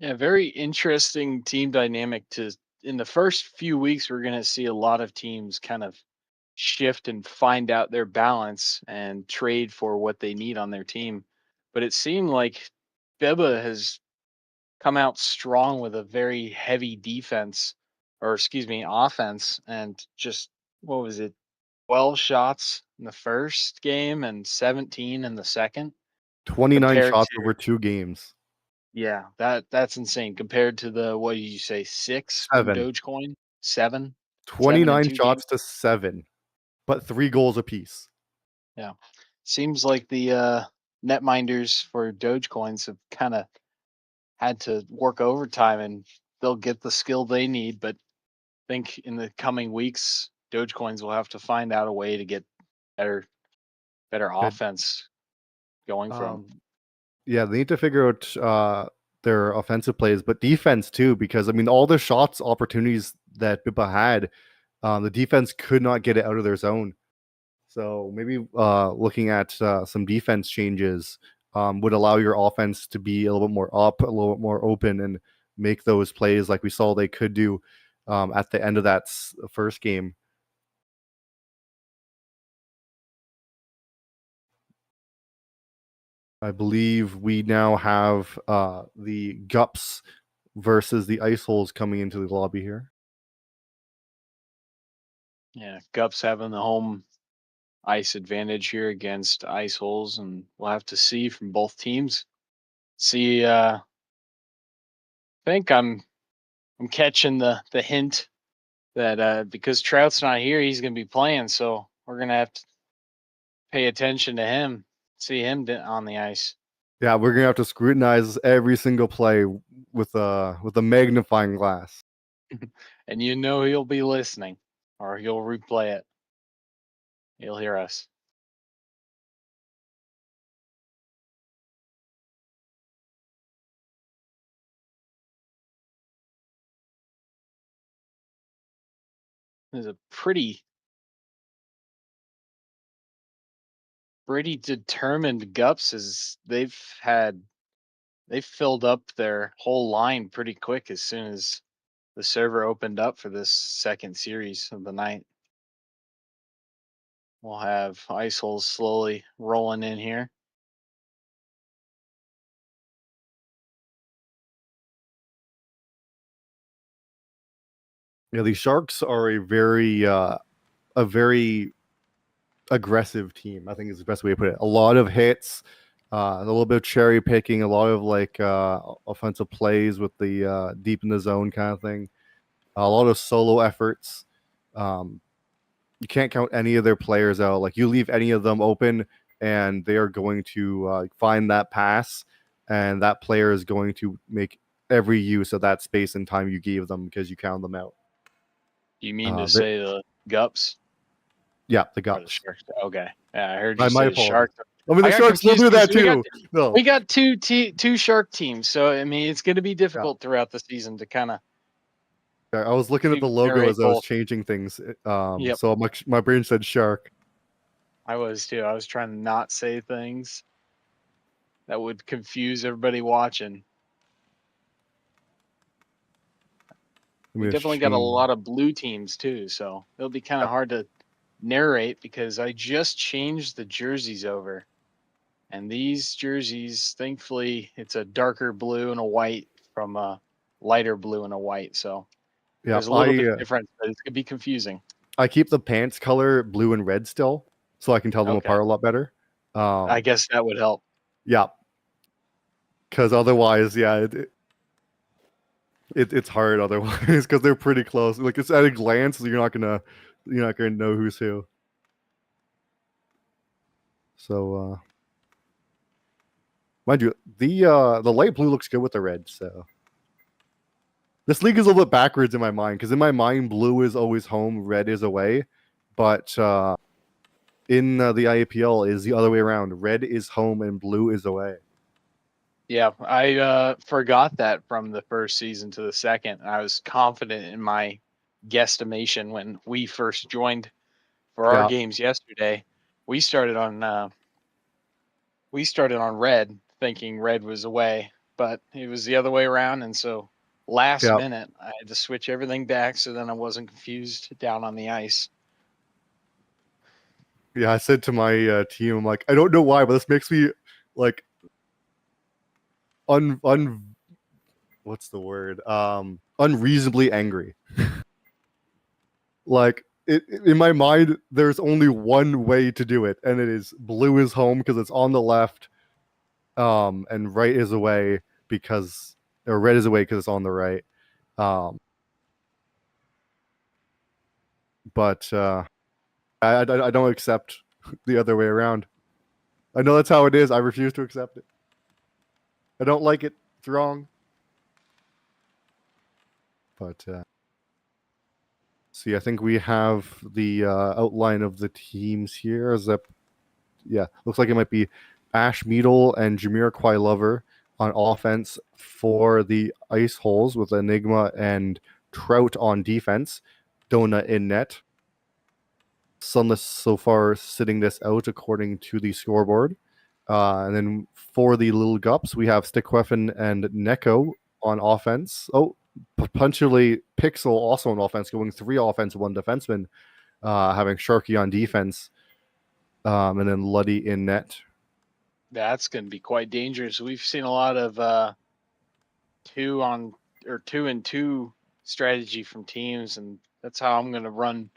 Yeah, very interesting team dynamic to in the first few weeks we're going to see a lot of teams kind of shift and find out their balance and trade for what they need on their team. But it seemed like Beba has come out strong with a very heavy defense or excuse me, offense and just what was it? 12 shots in the first game and 17 in the second 29 compared shots to over 2 games. yeah, that's insane compared to the what did you say 6 from 7. Dogecoin? 7? 7 in 29 2 games? shots to 7, but 3 goals apiece. Yeah. Seems like the netminders for Dogecoins have kind of had to work overtime and they'll get the skill they need, but I think in the coming weeks Dogecoins will have to find out a way to get better better Good. offense going from. Yeah, they need to figure out their offensive plays, but defense too, because I mean, all the shots opportunities that Bippa had, the defense could not get it out of their zone. So maybe looking at some defense changes would allow your offense to be a little bit more up, a little bit more open, and make those plays like we saw they could do at the end of that first game. I believe we now have the Gups versus the Ice Holes coming into the lobby here. Yeah, Gups having the home ice advantage here against ice holes, and we'll have to see from both teams. See, think I'm catching the hint that because Trout's not here, he's going to be playing, so we're going to have to pay attention to him, see him on the ice. Yeah, we're gonna have to scrutinize every single play with a magnifying glass. And you know he'll be listening, or he'll replay it. He'll hear us. There's a pretty determined Gups, as they've filled up their whole line pretty quick as soon as the server opened up for this second series of the night. We'll have ice holes slowly rolling in here. Yeah, these Sharks are a very aggressive team. I think is the best way to put it. A lot of hits, a little bit of cherry picking, a lot of like offensive plays with the deep in the zone kind of thing. A lot of solo efforts. Um, you can't count any of their players out. Like you leave any of them open, and they are going to find that pass, and that player is going to make every use of that space and time you gave them because you count them out. You mean to They say the Gups Yeah, the or the Gups. Sharks? Okay, yeah, I heard you My say the apologies. Sharks. I mean, the I got Sharks will confused do because that too. No, we got two Shark teams, so I mean it's going to be yeah. difficult throughout the season to kind of I was looking at the logo narrate as I was both. changing things. Yep, So my brain said shark. I was too. I was trying to not say things that would confuse everybody watching. Let We me just definitely got a change. lot of blue teams too, so it'll be kind of hard to narrate because I just changed the jerseys over. And these jerseys, thankfully, it's a darker blue and a white from a lighter blue and a white. So Yeah, there's a little bit of difference, but it's gonna be confusing. I keep the pants color blue and red still, so I can tell them Okay, apart a lot better. I Um, guess that would help. yeah, because otherwise, yeah, it's hard otherwise because they're pretty close. Like it's at a glance, you're not gonna know who's who. So mind you, the light blue looks good with the red. So this league is a little bit backwards in my mind because in my mind, blue is always home, red is away, but in the IAPL is the other way around. Red is home and blue is away. Yeah, I forgot that from the first season to the second. I was confident in my guesstimation when we first joined for our Yeah, games yesterday. We started on red, thinking red was away, but it was the other way around. And so last yeah, minute, I had to switch everything back so then I wasn't confused down on the ice. yeah. I said to my team, I'm like, I don't know why, but this makes me like un what's the word? Unreasonably angry. Like in my mind, there's only one way to do it, and it is blue is home because it's on the left, and right is away because or red is away because it's on the right. Um, but I don't accept the other way around. I know that's how it is. I refuse to accept it. I don't like it. It's wrong. But see, I think we have the outline of the teams here. Is that yeah? Looks like it might be Ash Meadle and Jamiroquai Lover on offense for the Ice Holes with Enigma and Trout on defense. Donut in net. Sunless so far sitting this out according to the scoreboard. And then for the Lil Gups, we have Stickweapon and Neko on offense. Oh, potentially Pixel also on offense, going 3 offense, 1 defenseman, having Sharky on defense, and then Luddy in net. That's going to be quite dangerous. We've seen a lot of 2 and 2 strategy from teams, and that's how I'm going to run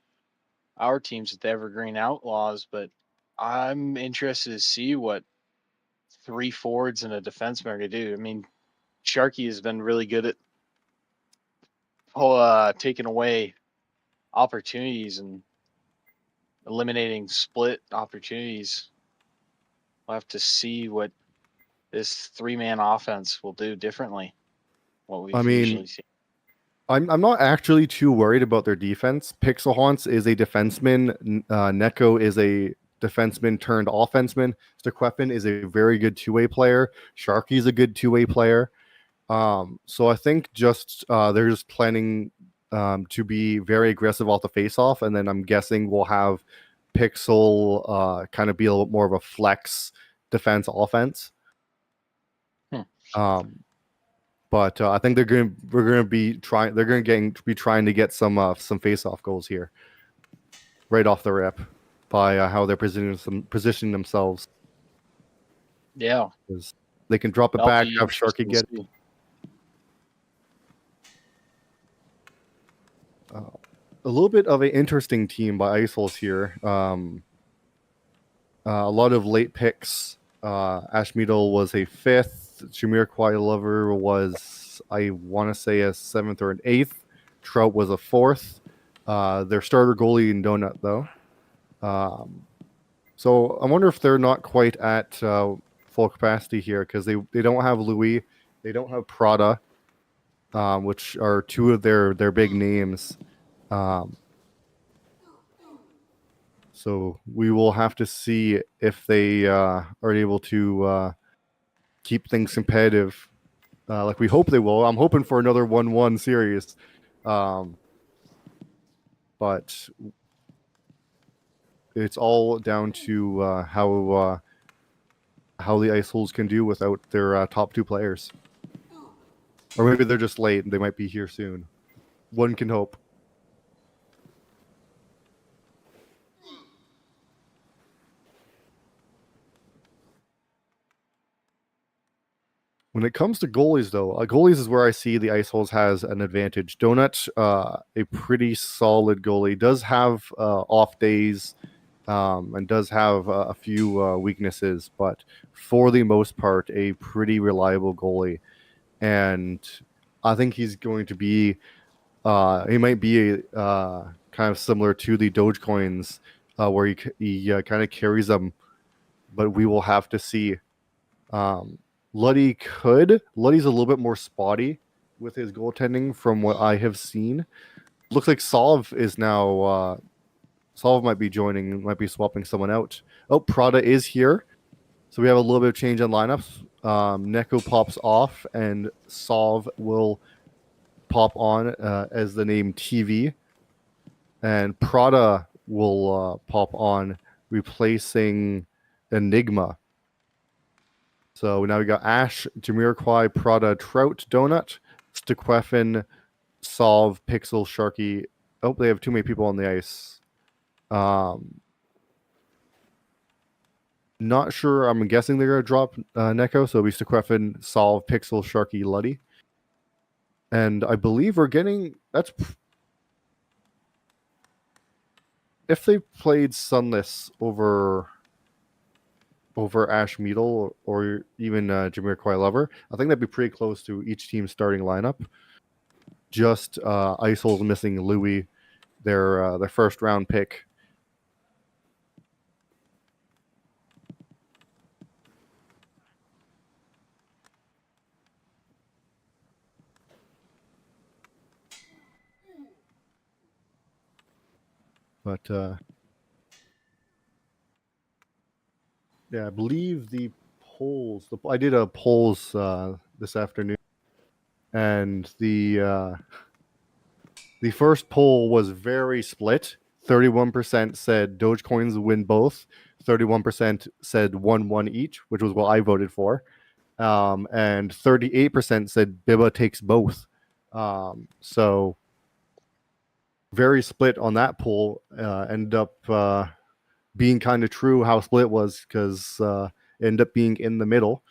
our teams with the Evergreen Outlaws, but I'm interested to see what three forwards and a defenseman are going to do. I mean, Sharky has been really good at taking away opportunities and eliminating split opportunities. We'll have to see what this three-man offense will do differently what I we've mean, usually seen. I'm not actually too worried about their defense. Pixel Haunts is a defenseman. Neko is a defenseman turned offenseman. Stequepin is a very good two-way player. Sharky is a good two-way player. So I think just they're just planning to be very aggressive off the face-off, and then I'm guessing we'll have Pixel kind of be a little more of a flex defense offense. Hmm. But I think we're gonna be trying. They're gonna be trying to get some face-off goals here, right off the rip, by how they're positioning themselves. Yeah, Because they can drop it that'll back, be have Sharky interesting to get see. a little bit of an interesting team by Iceholes here. A lot of late picks. Ashmeadle was a fifth. Jamiroquai Lover was, I want to say, a seventh or an eighth. Trout was a fourth. Their starter goalie in Donut, though. So I wonder if they're not quite at full capacity here because they don't have Louis, they don't have Prada, which are two of their big names. So we will have to see if they are able to keep things competitive, like we hope they will. I'm hoping for another 1-1 series, but it's all down to how the Ice Holes can do without their top two players, or maybe they're just late and they might be here soon. One can hope. When it comes to goalies, though, goalies is where I see the Ice Holes has an advantage. Donut, a pretty solid goalie, does have off days and does have a few weaknesses, but for the most part, a pretty reliable goalie. And I think he's going to be, he might be kind of similar to the Dogecoins, where he kind of carries them, but we will have to see. Luddy's a little bit more spotty with his goaltending from what I have seen. Looks like Solve is now Solve might be joining, might be swapping someone out. Oh, Prada is here. So we have a little bit of change in lineups. Neko pops off and Solve will pop on as the name TV. And Prada will pop on, replacing Enigma. So now we got Ash, Jamiroquai, Prada, Trout, Donut, Stequefin, Solve, Pixel, Sharky. Oh, they have too many people on the ice. Not sure. I'm guessing they're going to drop Neko. So it'll be Stequefin, Solve, Pixel, Sharky, Luddy. And I believe we're getting... That's... If they played Sunless over Ash Meadle or even Jamiroquai Lover, I think that'd be pretty close to each team's starting lineup. Just Iceholes missing Louis, their first round pick. But yeah, I believe the polls. I did a polls this afternoon, and the first poll was very split. 31% said Dogecoins win both. 31% said 1-1 each, which was what I voted for. And 38% said Biba takes both. So very split on that poll. Ended up being kind of true how split it was because it ended up being in the middle.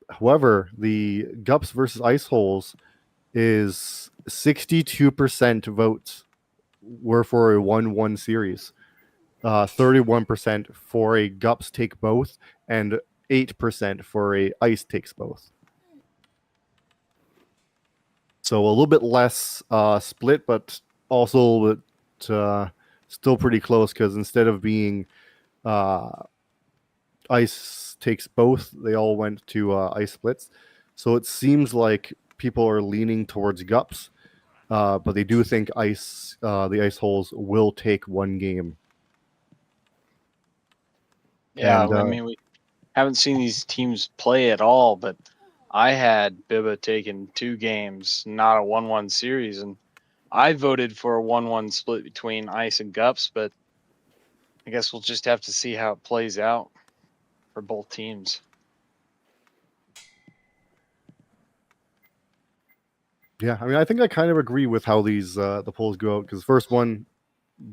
However, the Gups versus Ice Holes is 62% votes were for a 1-1 series. 31% for a Gups take both, and 8% for a Ice takes both. So a little bit less split, but also a little bit still pretty close, because instead of being uh, Ice takes both, they all went to Ice splits. So it seems like people are leaning towards Gups, but they do think the Ice Holes will take one game. Yeah, And I mean, we haven't seen these teams play at all, but I had Bibba taking 2 games, not a 1-1 series, and I voted for a 1-1 split between Ice and Gups, but I guess we'll just have to see how it plays out for both teams. yeah, I mean, I think I kind of agree with how these the polls go out, because the first one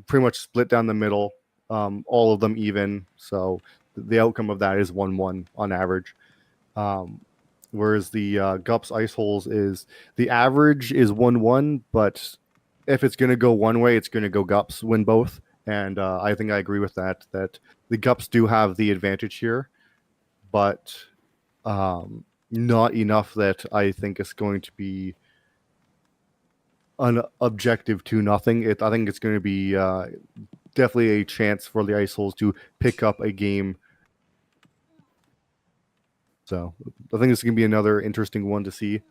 pretty much split down the middle, all of them even. So the outcome of that is 1-1 on average. Um, whereas the Gups Ice Holes is the average is 1-1, but if it's going to go one way, it's going to go Gups win both. And I think I agree with that. That the Gups do have the advantage here, but not enough that I think it's going to be an objective to nothing. I think it's going to be definitely a chance for the Ice Holes to pick up a game. So I think this is going to be another interesting one to see.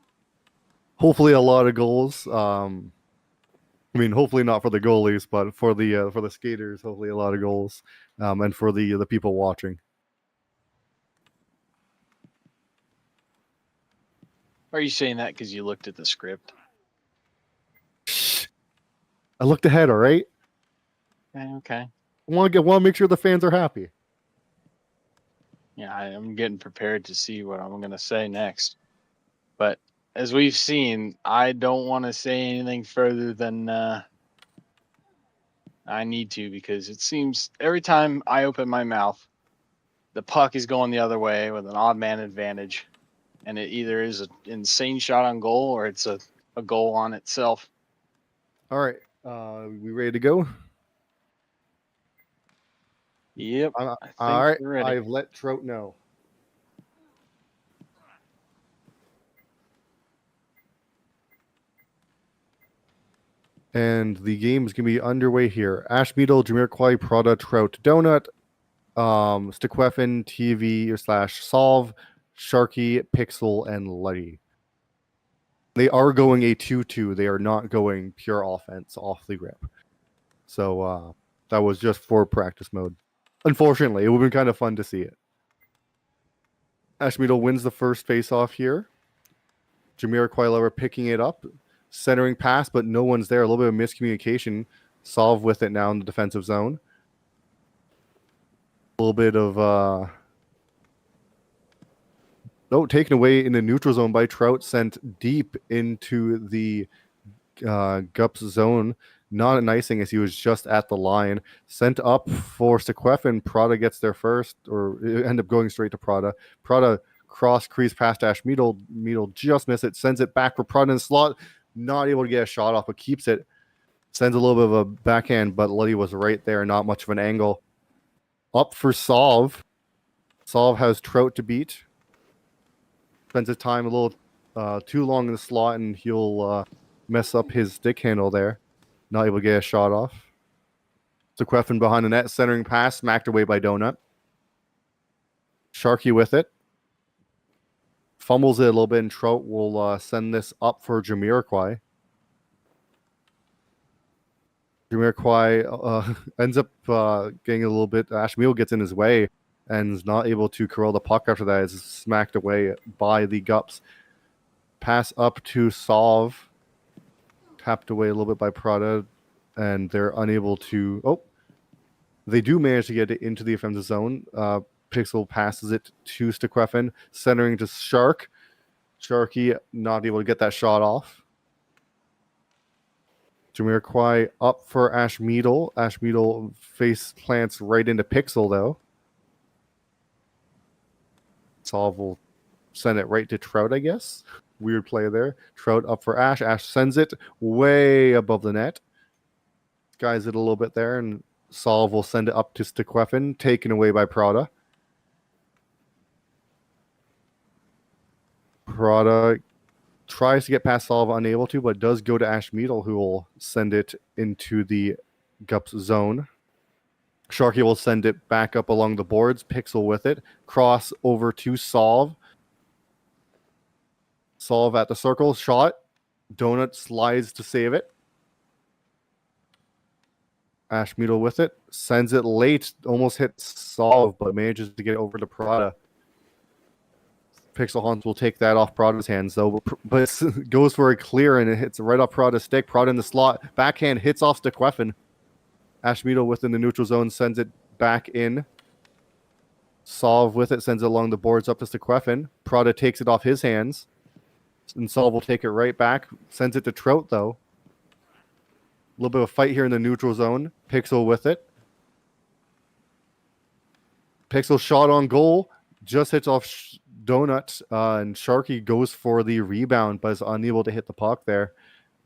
Hopefully, a lot of goals. I mean, hopefully not for the goalies, but for the skaters, hopefully a lot of goals, and for the people watching. Are you saying that because you looked at the script? I looked ahead. All right, Okay. want to make sure the fans are happy. Yeah, I'm getting prepared to see what I'm going to say next. But as we've seen, I don't want to say anything further than I need to, because it seems every time I open my mouth, the puck is going the other way with an odd man advantage. And it either is an insane shot on goal or it's a goal on itself. All right, we ready to go? Yep, I All think right, we're ready. I've let Trout know. And the game is going to be underway here. Ashmeadle, Jamiroquai, Prada, Trout, Donut, Stequefin, TV / Solve, Sharky, Pixel, and Luddy. They are going a 2-2. They are not going pure offense off the grip. So that was just for practice mode. Unfortunately, it would have been kind of fun to see it. Ashmeadle wins the first face-off here. Jamiroquai picking it up, centering pass, but no one's there. A little bit of miscommunication. Solve with it now in the defensive zone. A little bit of taken away in the neutral zone by Trout, sent deep into the Gups zone. Not an icing, as he was just at the line. Sent up for Sequefin. Prada gets there first, or it ended up going straight to Prada. Prada cross crease past Ashmeadle. Meadle just missed it. Sends it back for Prada in the slot. Not able to get a shot off, but keeps it. Sends a little bit of a backhand, but Luddy was right there. Not much of an angle. Up for Solve. Solve has Trout to beat. Spends his time a little too long in the slot, and he'll mess up his stick handle there. Not able to get a shot off. Sequefin behind the net, centering pass, smacked away by Donut. Sharky with it. Fumbles it a little bit, and Trout will send this up for Jamiroquai. Jamiroquai ends up getting a little bit. Ashmeadle gets in his way and is not able to corral the puck after that. It's smacked away by the Gups. Pass up to Solve. Tapped away a little bit by Prada, and they're unable to. Oh, they do manage to get it into the offensive zone. Pixel passes it to Stequefin, centering to Shark. Sharky not able to get that shot off. Jamiroquai up for Ashmeadle. Ashmeadle face plants right into Pixel, though. Solve will send it right to Trout, I guess. Weird play there. Trout up for Ash. Ash sends it way above the net. disguise it a little bit there, and Solve will send it up to Stequefin, taken away by Prada. Prada tries to get past Solve, unable to, but does go to Ashmeadle, who will send it into the Gups zone. Sharky will send it back up along the boards, Pixel with it, cross over to Solve. Solve at the circle, shot. Donut slides to save it. Ashmeadle with it, sends it late, almost hits Solve, but manages to get over to Prada. Pixel Haunts will take that off Prada's hands, though, but goes for a clear, and it hits right off Prada's stick. Prada in the slot. Backhand hits off Stequefin. Ashmeadle within the neutral zone sends it back in. Solve with it, sends it along the boards up to Stequefin. Prada takes it off his hands. And Solve will take it right back. Sends it to Trout, though. A little bit of a fight here in the neutral zone. Pixel with it. Pixel shot on goal. Just hits off Donut. And Sharky goes for the rebound, but is unable to hit the puck there.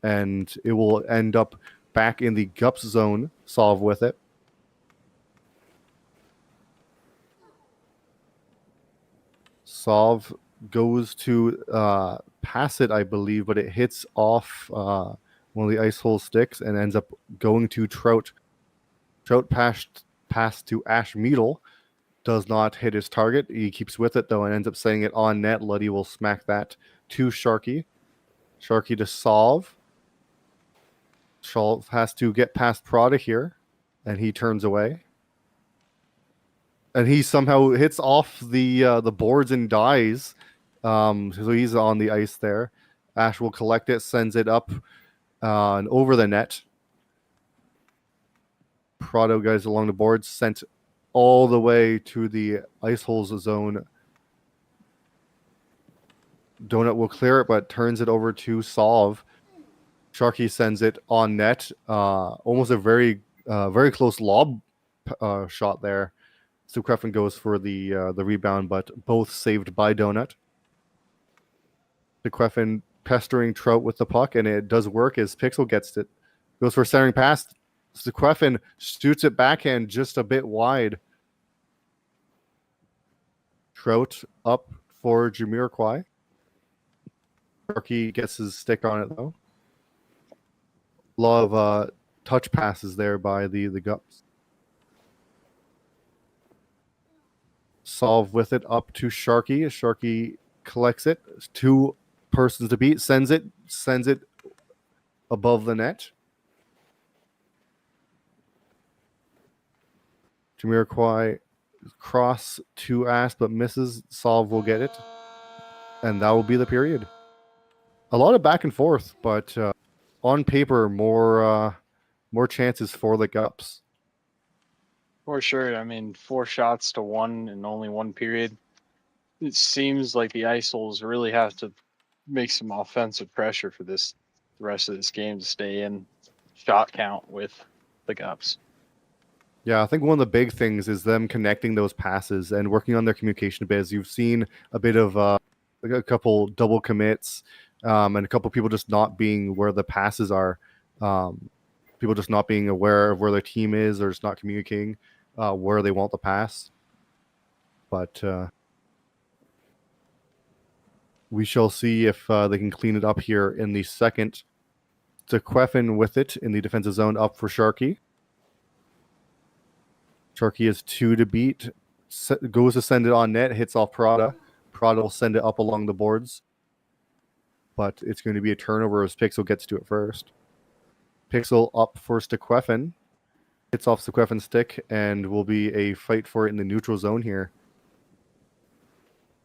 And it will end up back in the Gups zone. Solve with it. Solve goes to pass it, I believe, but it hits off one of the ice hole sticks and ends up going to Trout. Trout pass to Ashmeadle. Does not hit his target. He keeps with it, though, and ends up setting it on net. Luddy will smack that to Sharky. Sharky to Solve. Solve has to get past Prada here, and he turns away. And he somehow hits off the boards and dies. So he's on the ice there. Ash will collect it, sends it up and over the net. Prado guys along the boards sent all the way to the ice holes zone. Donut will clear it, but turns it over to Solve. Sharky sends it on net. Almost a very close lob shot there. Stequefin goes for the rebound, but both saved by Donut. Stequefin pestering Trout with the puck, and it does work as Pixel gets it. Goes for a centering pass. Stequefin shoots it backhand just a bit wide. Trout up for Jamiroquai. Sharky gets his stick on it, though. A lot of touch passes there by the Gups. Solve with it up to Sharky. Sharky collects it. 2 persons to beat. Sends it above the net. Jamiroquai cross to Ash, but misses. Solve will get it. And that will be the period. A lot of back and forth, but on paper, more chances for the Gups. For sure. I mean, 4 shots to 1 in only 1 period. It seems like the Ice Holes really have to make some offensive pressure for the rest of this game to stay in shot count with the Gups. Yeah, I think one of the big things is them connecting those passes and working on their communication a bit. As you've seen a bit of a couple double commits and a couple people just not being where the passes are. People just not being aware of where their team is or just not communicating where they want the pass. But we shall see if they can clean it up here in the second. Stequefin with it in the defensive zone up for Sharky. Sharky is 2 to beat. Goes to send it on net, hits off Prada. Prada will send it up along the boards. But it's going to be a turnover as Pixel gets to it first. Pixel up for Stequefin. Hits off Stequefin's stick and will be a fight for it in the neutral zone here.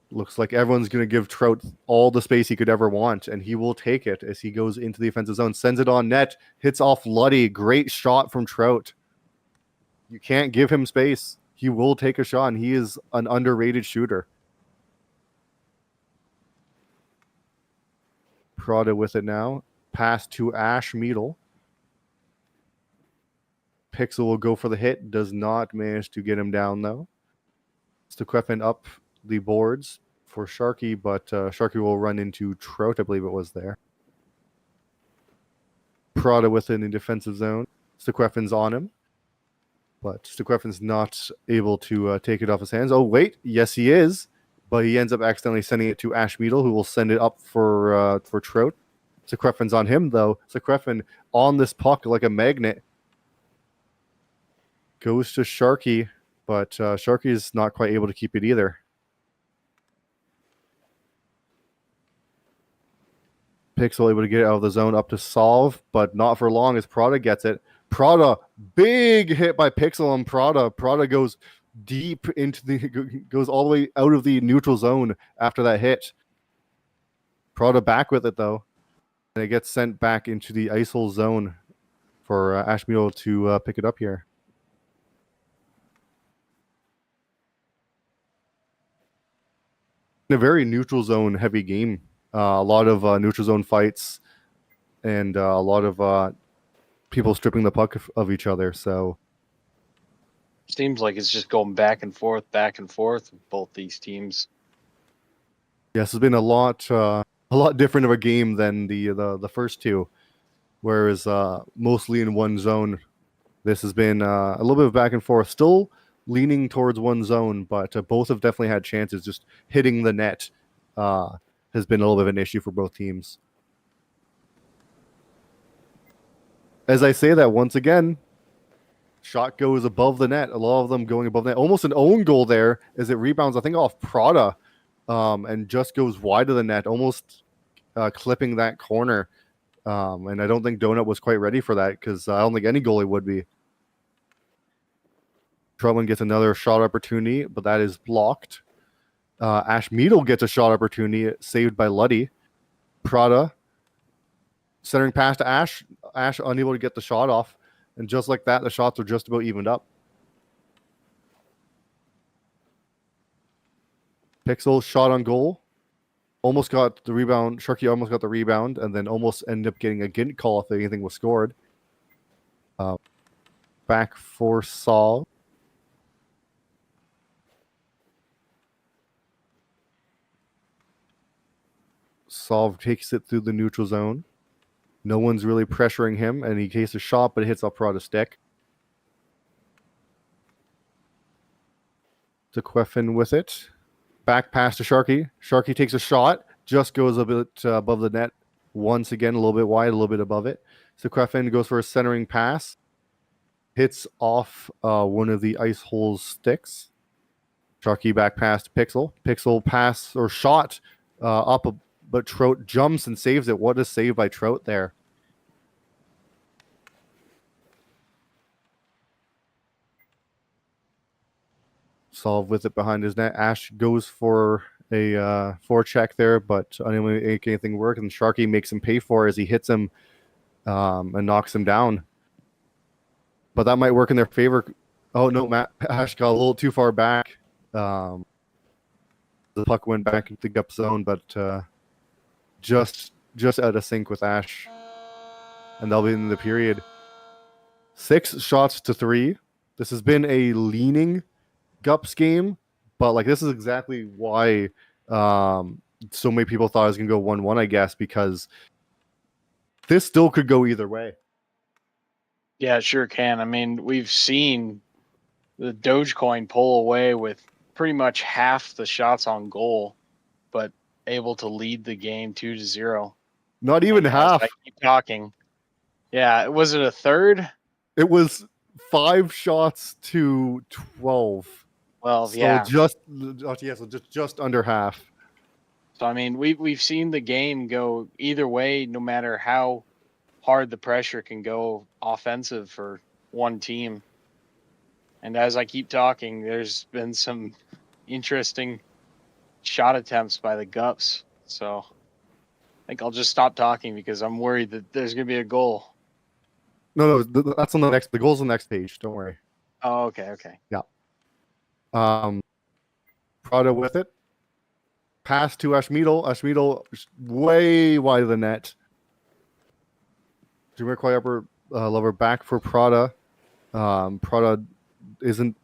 Looks like everyone's going to give Trout all the space he could ever want, and he will take it as he goes into the offensive zone. Sends it on net. Hits off Luddy. Great shot from Trout. You can't give him space. He will take a shot, and he is an underrated shooter. Prada with it now. Pass to Ashmeadle. Pixel will go for the hit. Does not manage to get him down, though. Stequefin up the boards for Sharky, but Sharky will run into Trout, I believe it was there. Prada within the defensive zone. Stequeffin's on him, but Stequeffin's not able to take it off his hands. Oh, wait. Yes, he is. But he ends up accidentally sending it to Ashmeadle, who will send it up for Trout. Stequeffin's on him, though. Stequeffin on this puck like a magnet. Goes to Sharky, but Sharky is not quite able to keep it either. Pixel able to get it out of the zone up to Solve, but not for long as Prada gets it. Prada, big hit by Pixel on Prada. Prada goes deep into goes all the way out of the neutral zone after that hit. Prada back with it though, and it gets sent back into the ice hole zone for Ashmeadle to pick it up here. A very neutral zone heavy game. A lot of neutral zone fights and a lot of people stripping the puck of each other. So seems like it's just going back and forth with both these teams. yes, it's been a lot different of a game than the first two, whereas mostly in one zone. This has been a little bit of back and forth, still leaning towards one zone, but both have definitely had chances. Just hitting the net has been a little bit of an issue for both teams. As I say that, once again, shot goes above the net. A lot of them going above the net. Almost an own goal there as it rebounds, I think, off Prada and just goes wide of the net, almost clipping that corner. And I don't think Donut was quite ready for that because I don't think any goalie would be. Trotman gets another shot opportunity, but that is blocked. Ashmeadle gets a shot opportunity, saved by Luddy. Prada centering pass to Ash. Ash unable to get the shot off. And just like that, the shots are just about evened up. Pixel shot on goal. Almost got the rebound. Sharky almost got the rebound and then almost ended up getting a Gint call if anything was scored. Back for Saul. Solve takes it through the neutral zone. No one's really pressuring him, and he takes a shot, but it hits up Prada's stick. Stequeffin with it. Back pass to Sharky. Sharky takes a shot, just goes a bit above the net. Once again, a little bit wide, a little bit above it. Stequeffin goes for a centering pass. Hits off one of the ice hole's sticks. Sharky back pass to Pixel. Pixel pass or shot up but Trout jumps and saves it. What a save by Trout there. Solve with it behind his net. Ash goes for a forecheck there, but unable to make anything work. And Sharky makes him pay for it as he hits him and knocks him down. But that might work in their favor. Oh, no, Ash got a little too far back. The puck went back into the Gup zone, but just out of sync with Ash. And they'll be in the period. 6 shots to 3. This has been a leaning Gups game, but like this is exactly why so many people thought it was going to go 1-1, I guess, because this still could go either way. Yeah, it sure can. I mean, we've seen the Dogecoin pull away with pretty much half the shots on goal, but able to lead the game 2-0. Not even half. I keep talking. Yeah, was it a third? It was 5 shots to 12. Well, so yeah. Just under half. So I mean, we've seen the game go either way, no matter how hard the pressure can go offensive for one team. And as I keep talking, there's been some interesting shot attempts by the Gups. So I think I'll just stop talking because I'm worried that there's going to be a goal. No, that's on the next. The goal's on the next page. Don't worry. Oh, okay. Yeah. Prada with it. Pass to Ashmeadle. Ashmeadle way wide of the net. Jamiroquai upper lover back for Prada. Prada isn't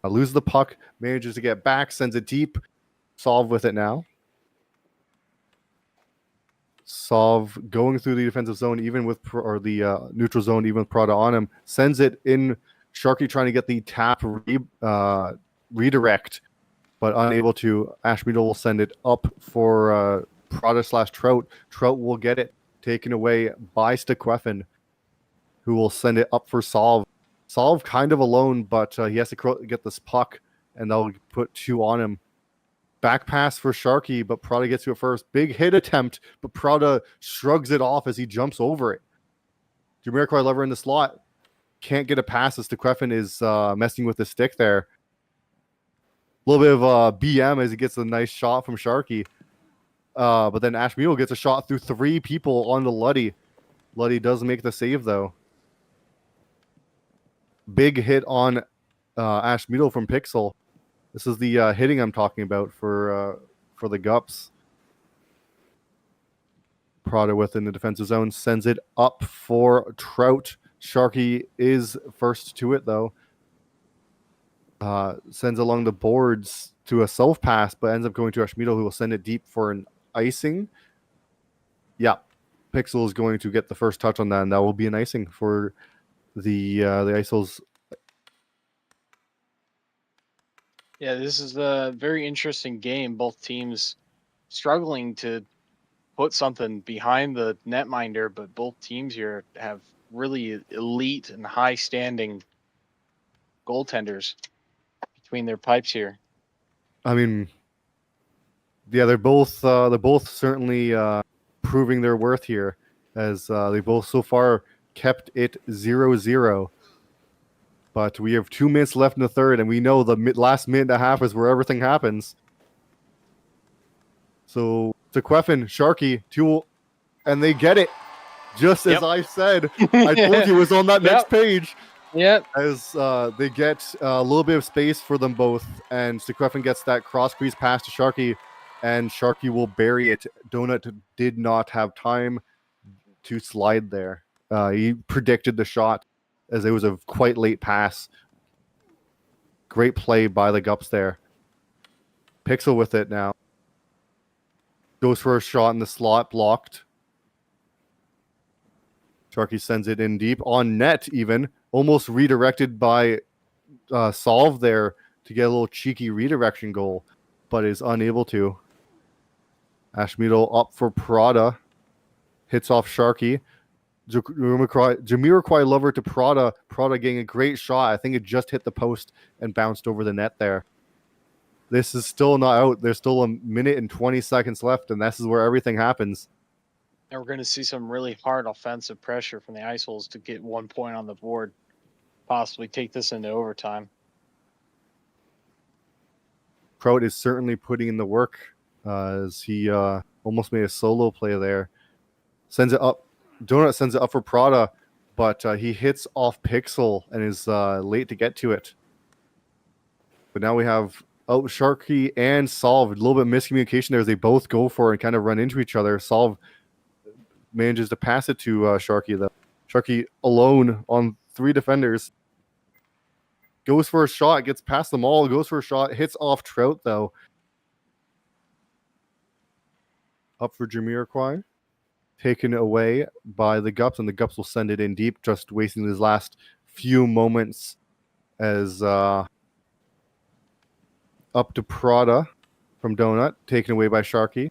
loses the puck, manages to get back, sends it deep. Solve with it now. Solve going through the defensive zone, even with or the neutral zone, even with Prada on him, sends it in. Sharky trying to get the tap redirect, but unable to. Ashmeadle will send it up for Prada / Trout. Trout will get it taken away by Stequefin, who will send it up for Solve. Solve kind of alone, but he has to get this puck, and they'll put 2 on him. Back pass for Sharky, but Prada gets to it first. Big hit attempt, but Prada shrugs it off as he jumps over it. Jamiroquai Lover in the slot. Can't get a pass as Stequefin is messing with the stick there. A little bit of BM as he gets a nice shot from Sharky. But then Ashmeadle gets a shot through 3 people onto Luddy. Luddy does make the save, though. Big hit on Ashmeadle from Pixel. This is the hitting I'm talking about for the Gups. Prada within the defensive zone sends it up for Trout. Sharky is first to it, though. Sends along the boards to a self pass, but ends up going to Ashmeadle, who will send it deep for an icing. Yeah, Pixel is going to get the first touch on that, and that will be an icing for the Isles. Yeah, this is a very interesting game. Both teams struggling to put something behind the netminder, but both teams here have really elite and high standing goaltenders between their pipes here. I mean, yeah, they're both certainly proving their worth here, as they both so far kept it 0-0. But we have 2 minutes left in the third, and we know the last minute and a half is where everything happens. So Stequefin, Sharky, 2, and they get it. Just as I said, I told you it was on that next page. Yeah. As they get a little bit of space for them both, and Stequefin gets that cross crease pass to Sharky, and Sharky will bury it. Donut did not have time to slide there. He predicted the shot, as it was a quite late pass. Great play by the Gups there. Pixel with it now. Goes for a shot in the slot, blocked. Sharky sends it in deep, on net even. Almost redirected by Solve there to get a little cheeky redirection goal, but is unable to. Ashmeadle up for Prada. Hits off Sharky. Jamiroquai Lover to Prada. Prada getting a great shot. I think it just hit the post and bounced over the net there. This is still not out. There's still 1 minute and 20 seconds left, and this is where everything happens. And we're going to see some really hard offensive pressure from the Ice Holes to get 1 point on the board, possibly take this into overtime. Trout is certainly putting in the work, as he almost made a solo play there. Sends it up. Donut sends it up for Prada, but he hits off Pixel and is late to get to it. But now we have Sharky and Solve. A little bit of miscommunication there as they both go for it and kind of run into each other. Solve manages to pass it to Sharky, though. Sharky alone on 3 defenders. Goes for a shot, gets past them all, goes for a shot, hits off Trout, though. Up for Jamiroquai. Taken away by the Gups, and the Gups will send it in deep, just wasting his last few moments as up to Prada from Donut, taken away by Sharky.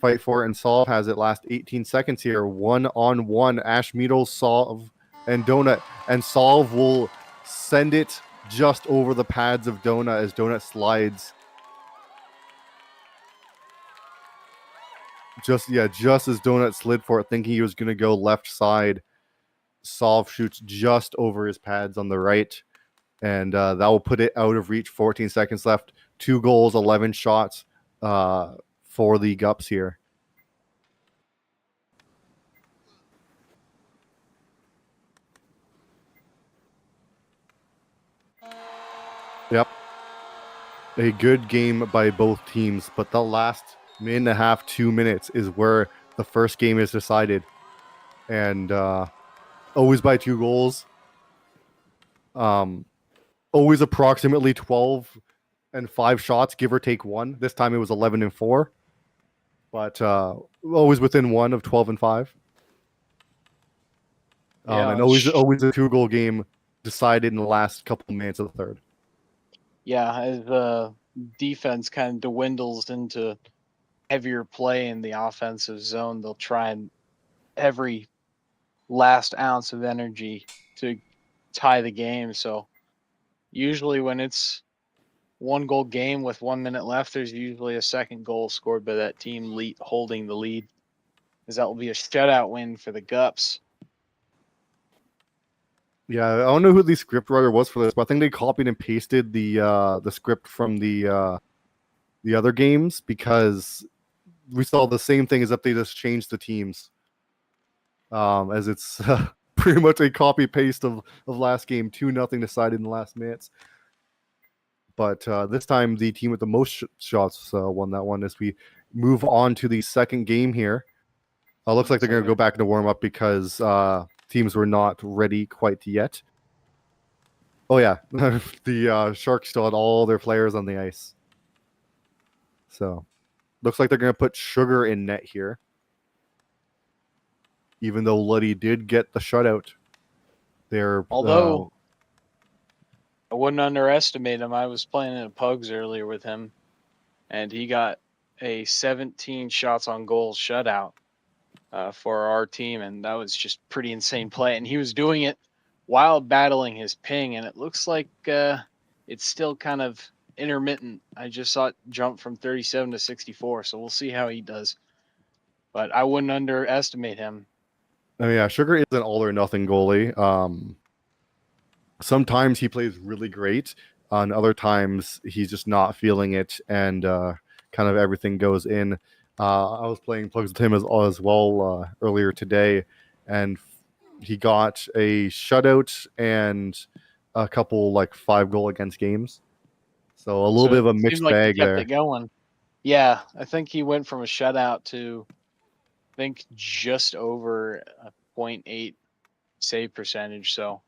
Fight for it, and Solve has it last 18 seconds here. 1-on-1, Ashmeadle, Solve, and Donut. And Solve will send it just over the pads of Donut as Donut slides. Just as Donut slid for it, thinking he was going to go left side, Solve shoots just over his pads on the right, and that will put it out of reach. 14 seconds left. 2 goals, 11 shots for the Gups here. Yep. A good game by both teams, but the last minute and a half, 2 minutes is where the first game is decided. And always by 2 goals. Always approximately 12 and 5 shots, give or take 1. This time it was 11 and 4. but always within one of 12 and 5. Yeah, And always a 2-goal game decided in the last couple minutes of the third. yeah. As the defense kind of dwindles into heavier play in the offensive zone, they'll try and every last ounce of energy to tie the game. So usually when it's 1-goal game with 1 minute left, there's usually a second goal scored by that team holding the lead, because that will be a shutout win for the Gups. Yeah, I don't know who the script writer was for this, but I think they copied and pasted the script from the other games, because we saw the same thing as if they just changed the teams. As it's pretty much a copy paste of last game, 2-0 decided in the last minutes. But this time, the team with the most shots won that one. As we move on to the second game here, looks like they're going to go back into warm up because teams were not ready quite yet. Oh yeah, the Sharks still had all their players on the ice. So looks like they're going to put Sugar in net here, even though Luddy did get the shutout. Although I wouldn't underestimate him. I was playing in a Pugs earlier with him, and he got a 17 shots on goal shutout for our team, and that was just pretty insane play. And he was doing it while battling his ping, and it looks like it's still kind of intermittent. I just saw it jump from 37 to 64, so we'll see how he does. But I wouldn't underestimate him. I mean, yeah, Sugar is an all or nothing goalie. Sometimes he plays really great. On other times, he's just not feeling it, and kind of everything goes in. I was playing plugs with him as well earlier today, and he got a shutout and a couple like 5-goal against games. So a little bit of a mixed seemed like bag he kept there. it going. Yeah, I think he went from a shutout to, I think, just over a .8 save percentage. So,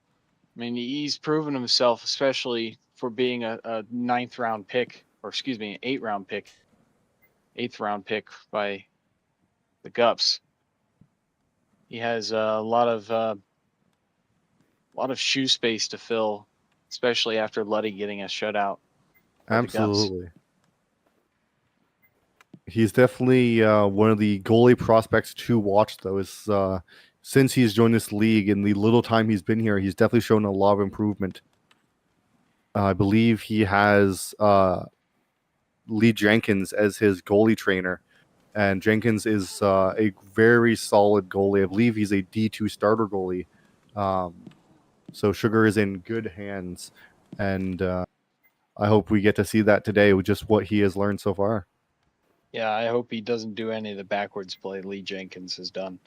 I mean, he's proven himself, especially for being a ninth round pick, or excuse me, eighth round pick by the Gups. He has a lot of shoe space to fill, especially after Luddy getting a shutout by the Gups. Absolutely. He's definitely one of the goalie prospects to watch, though. Since he's joined this league, in the little time he's been here, he's definitely shown a lot of improvement. I believe he has Lee Jenkins as his goalie trainer, and Jenkins is a very solid goalie. I believe he's a D2 starter goalie. So Sugar is in good hands, and I hope we get to see that today with just what he has learned so far. Yeah, I hope he doesn't do any of the backwards play Lee Jenkins has done.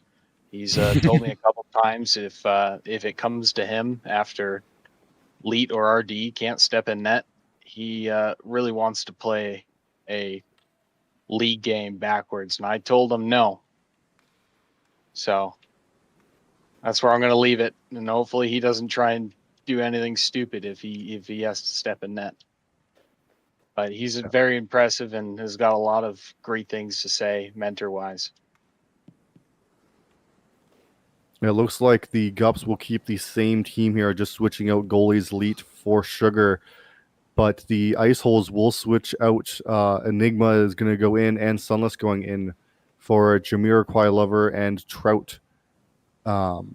He's told me a couple times if it comes to him after Leet or RD can't step in net, he really wants to play a league game backwards, and I told him no. So that's where I'm going to leave it, and hopefully he doesn't try and do anything stupid if he has to step in net. But he's very impressive and has got a lot of great things to say mentor-wise. It looks like the Gups will keep the same team here, just switching out goalies Leet for Sugar. But the Ice Holes will switch out. Enigma is going to go in, and Sunless going in for Jamiroquai Lover and Trout. So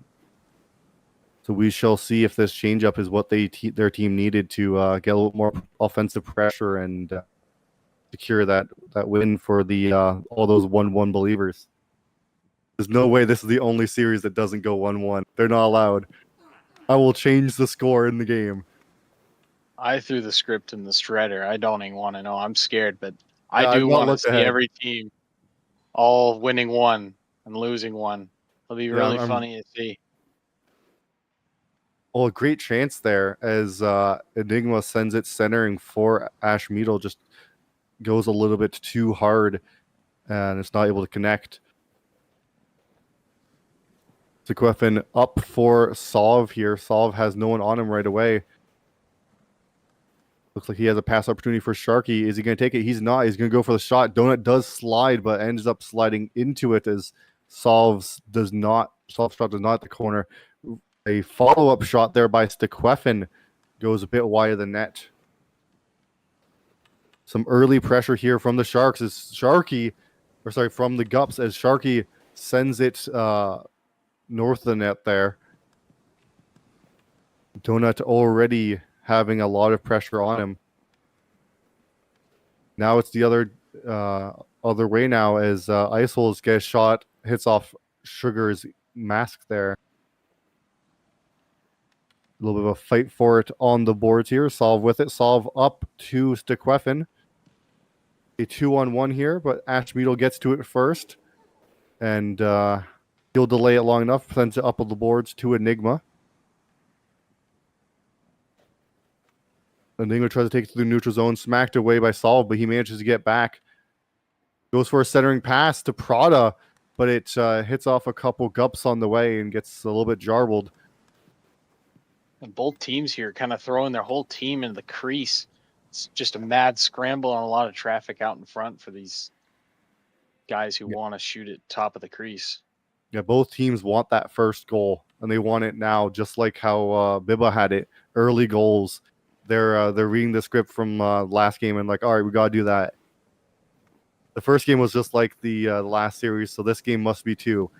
we shall see if this changeup is what their team needed to get a little more offensive pressure and secure that win for the all those 1-1 believers. There's no way this is the only series that doesn't go 1-1. They're not allowed. I will change the score in the game. I threw the script in the shredder. I don't even want to know. I'm scared, but I Yeah, I've do not want to looked see ahead. every team all winning one and losing one. It'll be really funny to see. Oh, a great chance there as Enigma sends it centering for Ash Meadle. Just goes a little bit too hard and it's not able to connect. Sequefin up for Solve here. Solve has no one on him right away. Looks like he has a pass opportunity for Sharky. Is he going to take it? He's not. He's going to go for the shot. Donut does slide, but ends up sliding into it as Solve's shot does not at the corner. A follow-up shot there by Stequefin goes a bit wide of the net. Some early pressure here from the Sharks as from the Gups as Sharky sends it north of the net there. Donut already having a lot of pressure on him. Now it's the other way now as Ice Holes get a shot, hits off Sugar's mask there. A little bit of a fight for it on the boards here. Solve with it. Solve up to Stequefin. A 2-on-1 here, but Ashmeadle gets to it first. And he'll delay it long enough, sends it up on the boards to Enigma. Enigma tries to take it through the neutral zone, smacked away by Solve, but he manages to get back. Goes for a centering pass to Prada, but it hits off a couple Gups on the way and gets a little bit jarbled. And both teams here kind of throwing their whole team into the crease. It's just a mad scramble and a lot of traffic out in front for these guys who want to shoot at top of the crease. Yeah, both teams want that first goal, and they want it now, just like how Bibba had it. Early goals. They're reading the script from last game and like, all right, we got to do that. The first game was just like the last series, so this game must be two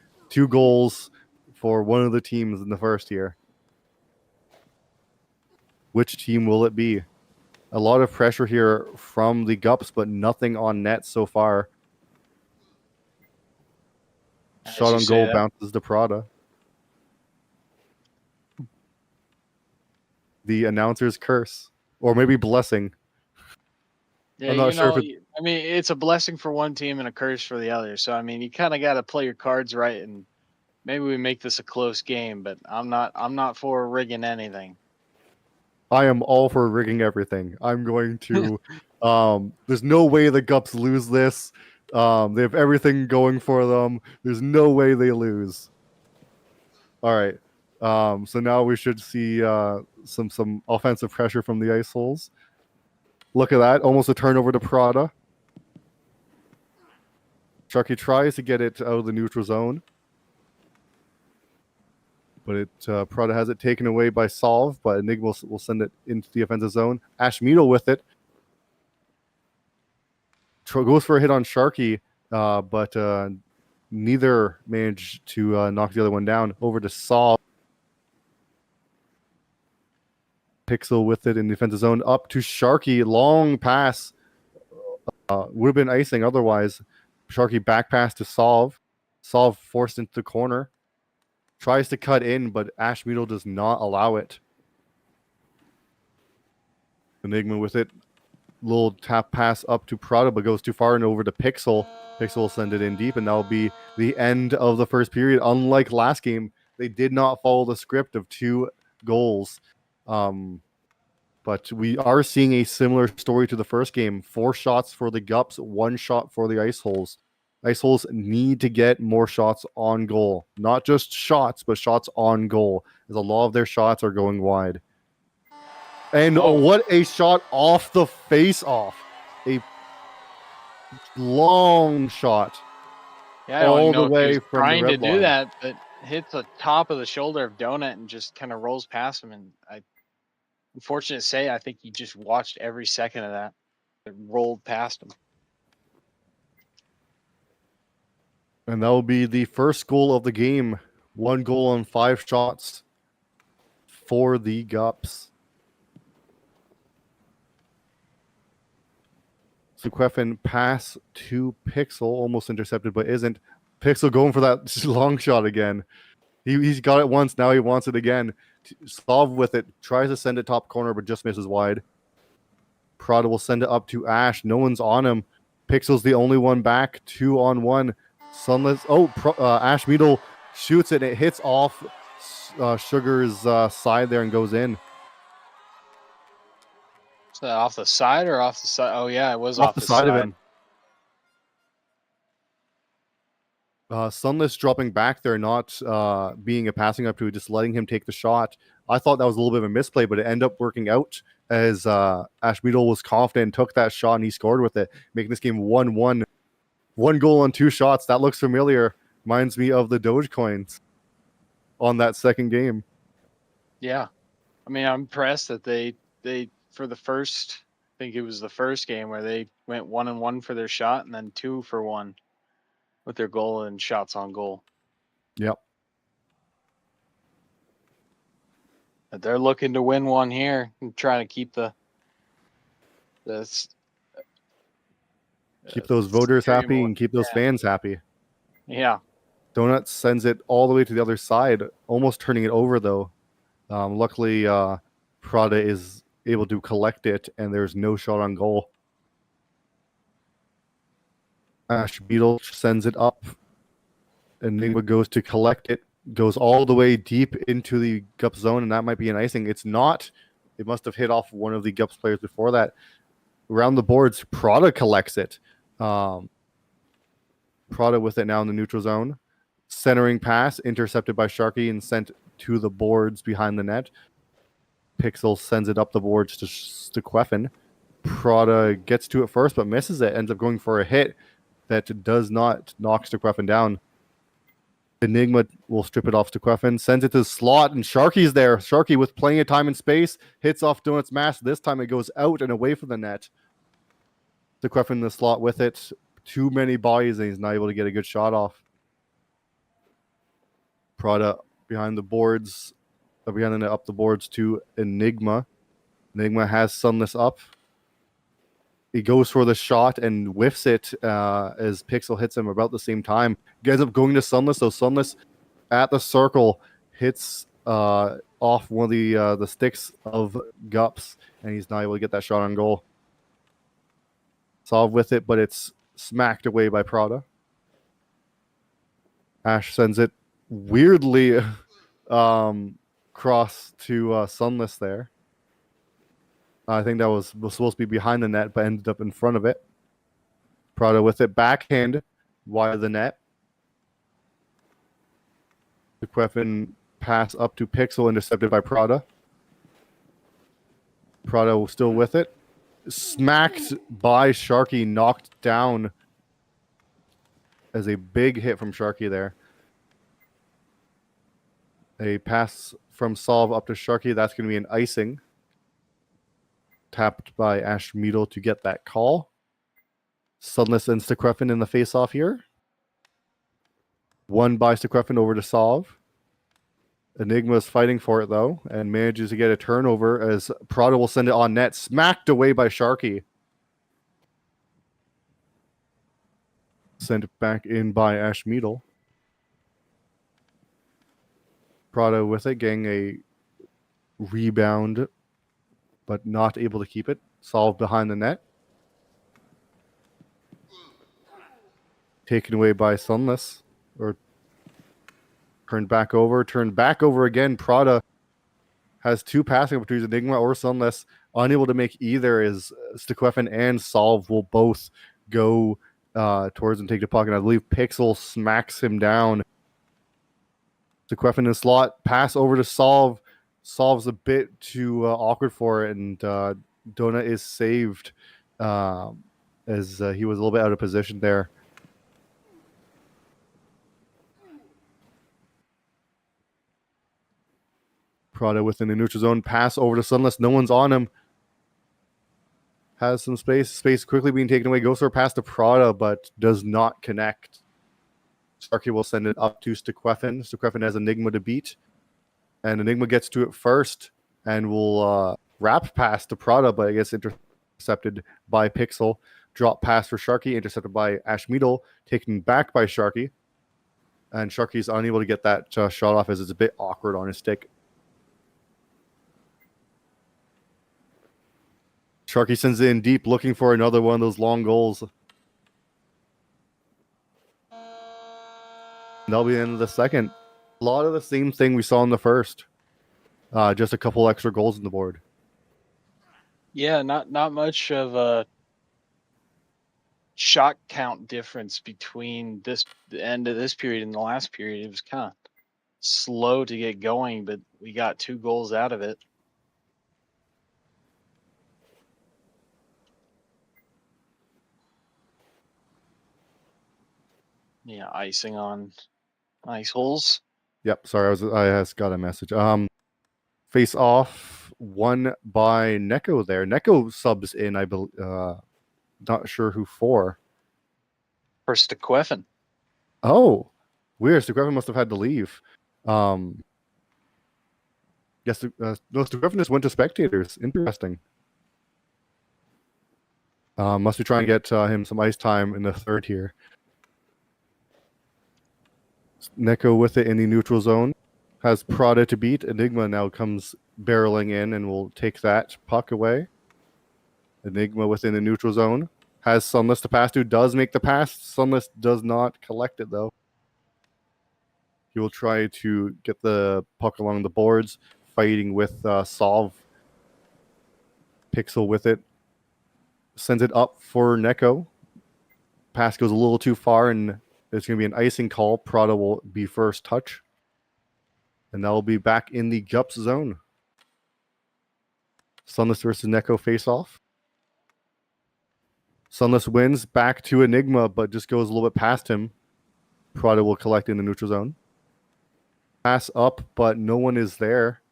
goals for one of the teams in the first year. Which team will it be? A lot of pressure here from the Gups, but nothing on net so far. Shot on goal bounces to Prada. The announcer's curse, or maybe blessing. Yeah, I'm not sure if I mean, it's a blessing for one team and a curse for the other. So I mean, you kind of got to play your cards right, and maybe we make this a close game. But I'm not for rigging anything. I am all for rigging everything. I'm going to. There's no way the Gups lose this. They have everything going for them. There's no way they lose. All right. So now we should see some offensive pressure from the Ice Holes. Look at that. Almost a turnover to Prada. Sharky tries to get it out of the neutral zone. But Prada has it taken away by Solve, but Enigma will send it into the offensive zone. Ashmeadle with it. Goes for a hit on Sharky, but neither managed to knock the other one down. Over to Solve. Pixel with it in the defensive zone. Up to Sharky. Long pass. Would have been icing otherwise. Sharky back pass to Solve. Solve forced into the corner. Tries to cut in, but Ashmeadle does not allow it. Enigma with it. Little tap pass up to Prada, but goes too far and over to Pixel. Pixel will send it in deep, and that'll be the end of the first period. Unlike last game, they did not follow the script of 2 goals. But we are seeing a similar story to the first game. 4 shots for the Gups, 1 shot for the Ice Holes. Ice Holes need to get more shots on goal. Not just shots, but shots on goal, as a lot of their shots are going wide. And what a shot off the face-off. A long shot. Yeah, I don't know the way from trying the to red do line. that, but hits the top of the shoulder of Donut and just kind of rolls past him. And unfortunate to say, I think he just watched every second of that. It rolled past him. And that will be the first goal of the game. 1 goal on 5 shots for the Gups. Stequefin pass to Pixel, almost intercepted, but isn't. Pixel going for that long shot again. He's got it once, now he wants it again. Solve with it, tries to send it top corner, but just misses wide. Prada will send it up to Ash. No one's on him. Pixel's the only one back. 2-on-1. Sunless. Ashmeadle shoots it. It hits off Sugar's side there and goes in. Is that off the side or off the side? Oh, yeah, it was off the side of him. Sunless dropping back there, not being a passing up to, just letting him take the shot. I thought that was a little bit of a misplay, but it ended up working out as Ash Beetle was confident and took that shot and he scored with it, making this game 1-1. 1 goal on 2 shots. That looks familiar. Reminds me of the Dogecoins on that second game. Yeah. I mean, I'm impressed that they for the first, I think it was the first game where they went 1-1 for their shot and then 2-for-1 with their goal and shots on goal. Yep. But they're looking to win one here and trying to keep the Keep those voters Superior happy Mo- and keep those fans happy. Yeah. Donut sends it all the way to the other side, almost turning it over though. Luckily, Prada is able to collect it, and there's no shot on goal. Ash Beetle sends it up. Enigma goes to collect it, goes all the way deep into the Gups zone, and that might be an icing. It's not. It must have hit off one of the Gups players before that. Around the boards, Prada collects it. Prada with it now in the neutral zone. Centering pass, intercepted by Sharky and sent to the boards behind the net. Pixel sends it up the boards to Stequefin. Prada gets to it first, but misses it. Ends up going for a hit that does not knock Stequefin down. Enigma will strip it off Stequefin, sends it to the slot, and Sharky's there. Sharky with plenty of time and space, hits off Donut's mask. This time it goes out and away from the net. Stequefin in the slot with it. Too many bodies, and he's not able to get a good shot off. Prada behind the boards, behind the up the boards to Enigma. Enigma has Sunless up. He goes for the shot and whiffs it as Pixel hits him about the same time. He ends up going to Sunless, so Sunless at the circle hits off one of the sticks of Gups, and he's not able to get that shot on goal. Solve with it, but it's smacked away by Prada. Ash sends it weirdly cross to Sunless there. I think that was supposed to be behind the net, but ended up in front of it. Prada with it, backhand wide of the net. The Queffin pass up to Pixel, intercepted by Prada. Prada still with it. Smacked by Sharky, knocked down as a big hit from Sharky there. A pass from Solve up to Sharky. That's going to be an icing. Tapped by Ash Meadle to get that call. Sunless and Stequefin in the face-off here. Won by Stequefin over to Solve. Enigma is fighting for it, though, and manages to get a turnover as Prada will send it on net. Smacked away by Sharky. Sent back in by Ash Meadle. Prada with it, getting a rebound, but not able to keep it. Solved behind the net. Taken away by Sunless. Or turned back over again. Prada has 2 passing opportunities. Enigma or Sunless unable to make either, as Stequefin and Solve will both go towards and take the puck. And I believe Pixel smacks him down. Stequefin in the slot. Pass over to Solve. Solve's a bit too awkward for it, and Donut is saved as he was a little bit out of position there. Prada within the neutral zone. Pass over to Sunless. No one's on him. Has some space. Space quickly being taken away. Goes for a pass to Prada, but does not connect. Sharky will send it up to Stequefin. Stequefin has Enigma to beat. And Enigma gets to it first and will wrap pass to Prada, but I guess intercepted by Pixel. Drop pass for Sharky, intercepted by Ash Meadle, taken back by Sharky. And Sharky's unable to get that shot off as it's a bit awkward on his stick. Sharky sends it in deep, looking for another one of those long goals. And that'll be the end of the second. A lot of the same thing we saw in the first. Just a couple extra goals on the board. Yeah, not much of a shot count difference between the end of this period and the last period. It was kind of slow to get going, but we got 2 goals out of it. Yeah, icing on ice holes. Yep. Sorry, I just got a message. Face off won by Neko there. Neko subs in, I believe. Not sure who for. First to Queffin. Oh, weird. Griffin must have had to leave. Yes, no, Griffin just went to spectators. Interesting. Must be trying to get him some ice time in the third here. Neko with it in the neutral zone. Has Prada to beat. Enigma now comes barreling in and will take that puck away. Enigma within the neutral zone. Has Sunless to pass to. Does make the pass. Sunless does not collect it, though. He will try to get the puck along the boards, fighting with Solve. Pixel with it. Sends it up for Neko. Pass goes a little too far, and there's going to be an icing call. Prada will be first touch. And that will be back in the Gups zone. Sunless versus Neko face off. Sunless wins back to Enigma, but just goes a little bit past him. Prada will collect in the neutral zone. Pass up, but no one is there.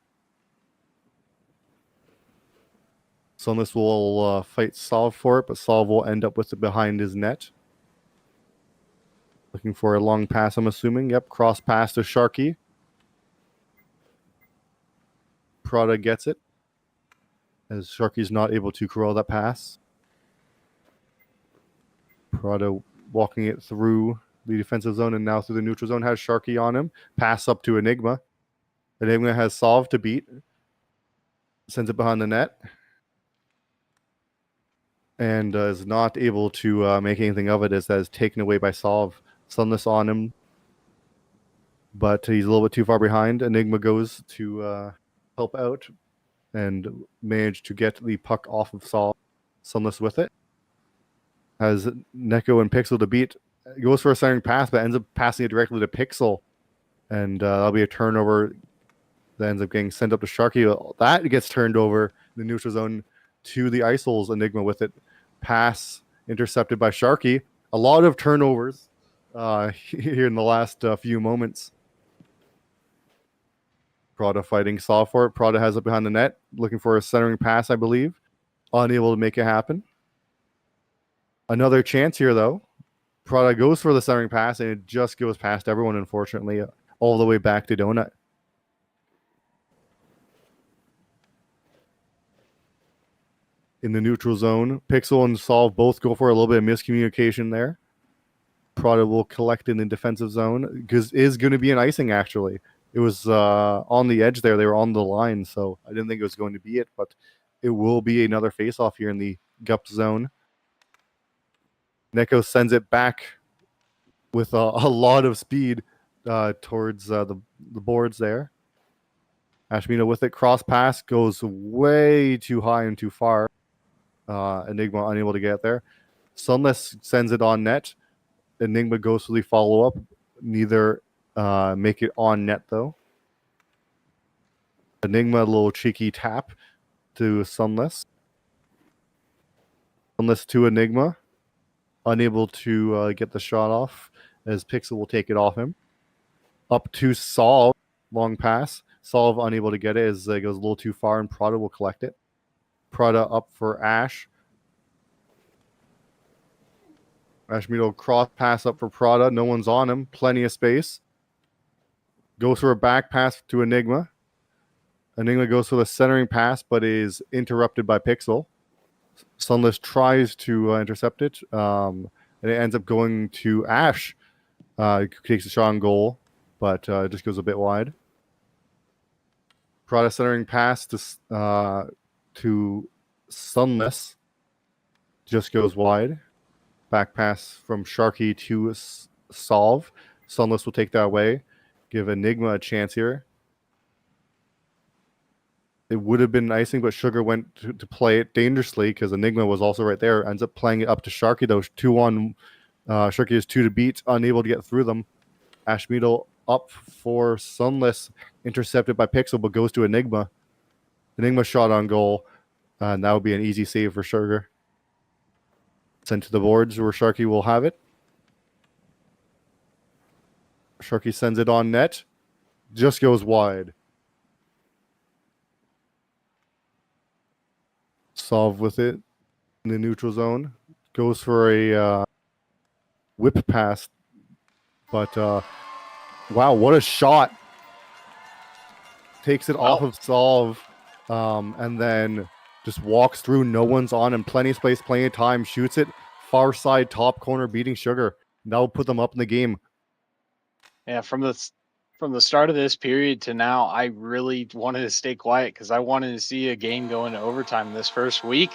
Sunless will fight Solve for it, but Solve will end up with it behind his net. Looking for a long pass, I'm assuming. Yep, cross pass to Sharky. Prada gets it, as Sharky's not able to corral that pass. Prada walking it through the defensive zone and now through the neutral zone, has Sharky on him. Pass up to Enigma. Enigma has Solve to beat. Sends it behind the net. And is not able to make anything of it, as that is taken away by Solve. Sunless on him, but he's a little bit too far behind. Enigma goes to help out and manage to get the puck off of Solve. Sunless with it. Has Neko and Pixel to beat. Goes for a centering pass, but ends up passing it directly to Pixel. And that'll be a turnover that ends up getting sent up to Sharky. That gets turned over in the neutral zone to the Ice Holes. Enigma with it. Pass intercepted by Sharky. A lot of turnovers here in the last few moments. Prada fighting Saw for it. Prada has it behind the net, looking for a centering pass, I believe. Unable to make it happen. Another chance here, though. Prada goes for the centering pass, and it just goes past everyone, unfortunately, all the way back to Donut. In the neutral zone, Pixel and Solve both go for a little bit of miscommunication there. Prada will collect in the defensive zone, because is going to be an icing, actually. It was on the edge there. They were on the line, so I didn't think it was going to be it, but it will be another face-off here in the Gups zone. Neko sends it back with a lot of speed towards the boards there. Ashmina with it. Cross pass goes way too high and too far. Enigma unable to get there. Sunless sends it on net. Enigma goes for the follow-up. Neither make it on net, though. Enigma, a little cheeky tap to Sunless. Sunless to Enigma. Unable to get the shot off, as Pixel will take it off him. Up to Solve. Long pass. Solve unable to get it as it goes a little too far, and Prada will collect it. Prada up for Ash. Ashmito cross pass up for Prada. No one's on him. Plenty of space. Goes for a back pass to Enigma. Enigma goes for the centering pass, but is interrupted by Pixel. Sunless tries to intercept it, and it ends up going to Ash. Takes a shot on goal, but it just goes a bit wide. Prada centering pass to Sunless just goes wide. Back pass from Sharky to Solve. Sunless will take that away. Give Enigma a chance here. It would have been icing, but Sugar went to play it dangerously because Enigma was also right there. Ends up playing it up to Sharky, though. 2-1. Sharky is 2 to beat, unable to get through them. Ashmito up for Sunless, intercepted by Pixel, but goes to Enigma. Enigma shot on goal, and that would be an easy save for Sugar. Sent to the boards where Sharky will have it. Sharky sends it on net, just goes wide. Solve with it in the neutral zone. Goes for a whip pass, but wow, what a shot! Takes it off Well, of Solve, and then just walks through. No one's on him. Plenty of space, plenty of time. Shoots it far side, top corner, beating Sugar. That will put them up in the game. yeah, from the start of this period to now, I really wanted to stay quiet because I wanted to see a game go into overtime this first week.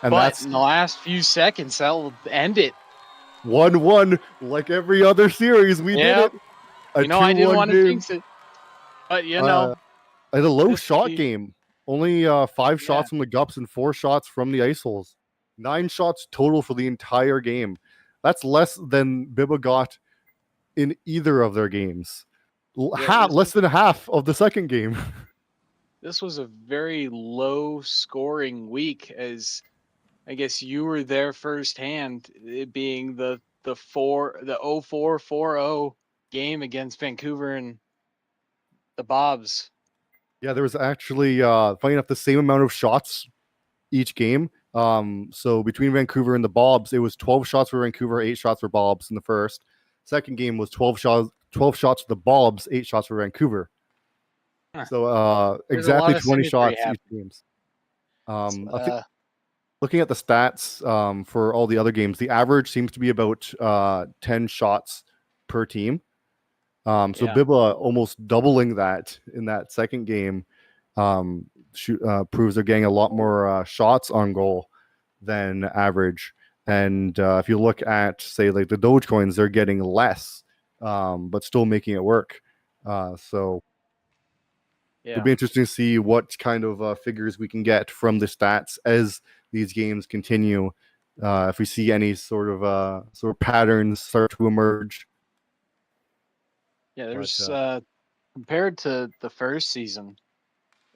And But that's in the last few seconds, that will end it. 1-1, like every other series. We did Yeah, it. A I didn't 2-1 want to game. jinx it, but At a low this would shot be game. Only 5 shots yeah, from the Gups and 4 shots from the Ice Holes. 9 shots total for the entire game. That's less than Bibba got in either of their games. yeah. This Less than half of the second game. this was a very low scoring week, as I guess you were there firsthand, it being the 04-4-0 game against Vancouver and the Bobs. Yeah, there was actually funny enough the same amount of shots each game. So between Vancouver and the Bobs, it was 12 shots for Vancouver, 8 shots for Bobs in the first. Second game was 12 shots for the Bobs, 8 shots for Vancouver. Huh. So There's a exactly lot of 20 symmetry shots each happening. games. It's, I think looking at the stats for all the other games, the average seems to be about 10 shots per team. So yeah, Bibba almost doubling that in that second game proves they're getting a lot more shots on goal than average. And if you look at, say, like the Dogecoins, they're getting less, but still making it work. So it'll yeah, be interesting to see what kind of figures we can get from the stats as these games continue. If we see any sort of patterns start to emerge, yeah. but There's compared to the first season,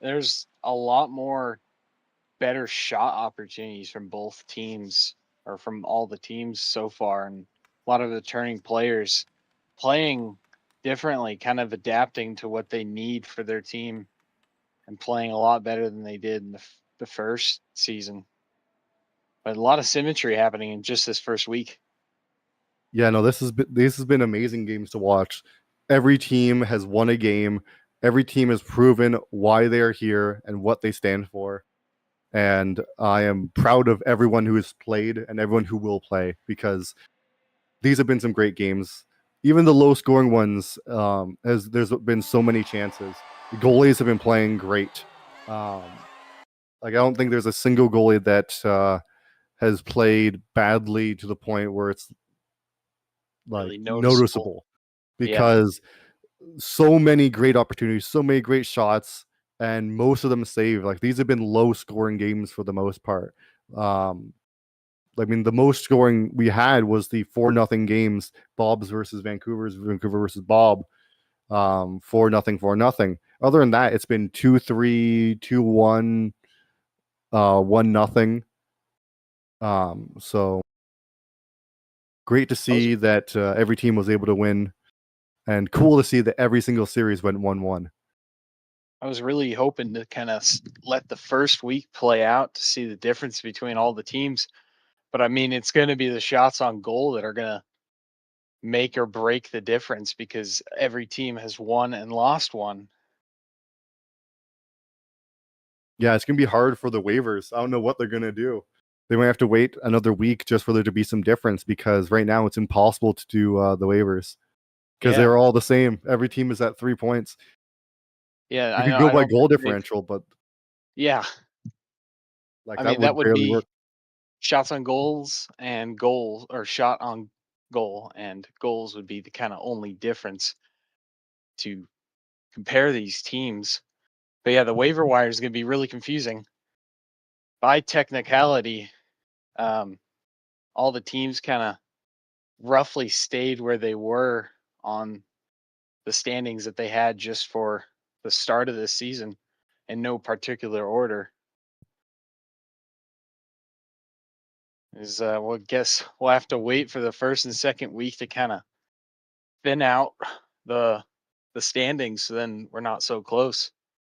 there's a lot more better shot opportunities from both teams, or from all the teams so far, and a lot of the turning players playing differently, kind of adapting to what they need for their team and playing a lot better than they did in the first season. But a lot of symmetry happening in just this first week. yeah, no, this has been amazing games to watch. Every team has won a game. Every team has proven why they are here and what they stand for. And I am proud of everyone who has played and everyone who will play because these have been some great games. Even the low scoring ones, as there's been so many chances. The goalies have been playing great. Um, like I don't think there's a single goalie that has played badly to the point where it's like Really noticeable. noticeable Yeah. because so many great opportunities, so many great shots, and most of them saved. Like these have been low scoring games for the most part. Um, I mean, the most scoring we had was the 4-0 games, Bob's versus Vancouver's, Vancouver versus Bob, 4-0, 4-0. Other than that, it's been 2-3, 2-1, 1-0. So great to I was see that every team was able to win, and cool to see that every single series went 1-1. I was really hoping to kind of let the first week play out to see the difference between all the teams. But I mean, it's going to be the shots on goal that are going to make or break the difference, because every team has won and lost one. Yeah, it's gonna be hard for the waivers. I don't know what they're gonna do. They might have to wait another week just for there to be some difference because right now it's impossible to do the waivers because Yeah. they're all the same. Every team is at 3 points. Yeah. You I could know. go I by don't goal think they've, differential, but yeah. like I that mean, that would would barely work. be shots on goals and goals, or shot on goal and goals would be the kind of only difference to compare these teams. But yeah, the waiver wire is going to be really confusing. By technicality, um, all the teams kind of roughly stayed where they were on the standings that they had just for the start of this season in no particular order. Is well, guess we'll have to wait for the first and second week to kind of thin out the the standings, so then we're not so close,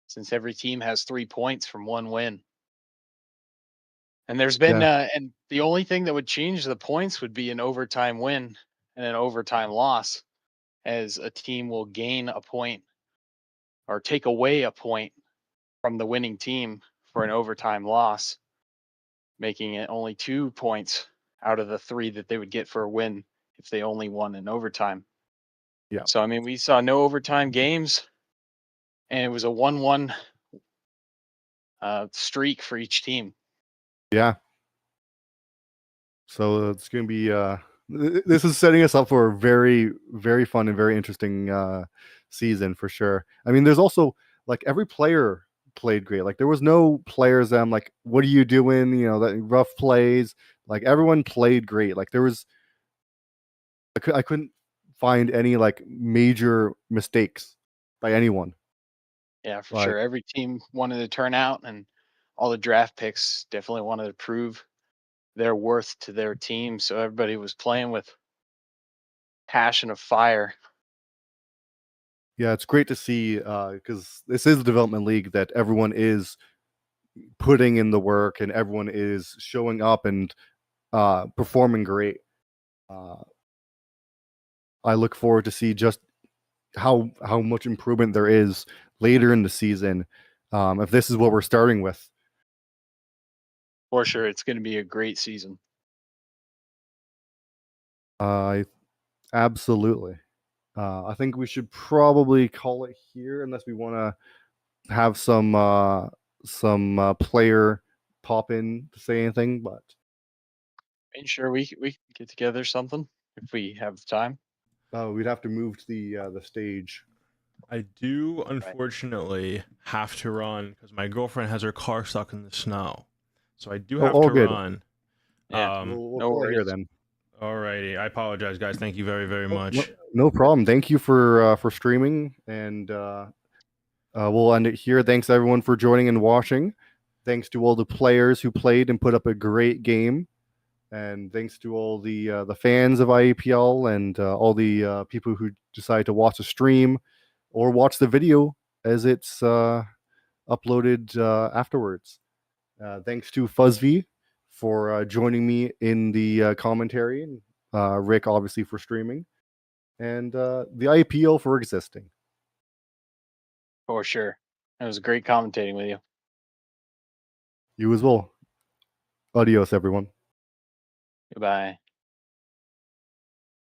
since every team has 3 points from one win. And there's been Yeah, and the only thing that would change the points would be an overtime win and an overtime loss, as a team will gain a point or take away a point from the winning team for an overtime loss, making it only 2 points out of the three that they would get for a win if they only won in overtime. yeah, So I mean, we saw no overtime games, and it was a 1-1 streak for each team. yeah. So it's going to be this is setting us up for a very, very fun and very interesting season for sure. I mean, there's also like every player played great. Like there was no players that I'm like, what are you doing? You know, that rough plays. Like everyone played great. Like there was I couldn't find any like major mistakes by anyone. Yeah, for Like sure. Every team wanted to turn out, and all the draft picks definitely wanted to prove their worth to their team. So everybody was playing with passion of fire. yeah, it's great to see because this is a development league that everyone is putting in the work and everyone is showing up and performing great. Uh, I look forward to see just how much improvement there is later in the season. If this is what we're starting with, For sure, it's going to be a great season. I absolutely. I think we should probably call it here, unless we want to have some player pop in to say anything. But And sure, we can get together something if we have the time. we'd have to move to the stage. I do Right. unfortunately have to run because my girlfriend has her car stuck in the snow. So I do Oh, have all to good. run. Yeah. We'll No call it here worries. then. Alrighty. I apologize, guys. Thank you very, very Oh, no, much. no problem. Thank you for streaming, and we'll end it here. Thanks everyone for joining and watching. Thanks to all the players who played and put up a great game, and thanks to all the fans of IAPL and all the people who decide to watch the stream or watch the video as it's uploaded afterwards. Thanks to Fuzzv for joining me in the commentary, and Rick obviously for streaming, and the IPL for existing. For sure. It was great commentating with you. You as well. Adios, everyone. Goodbye.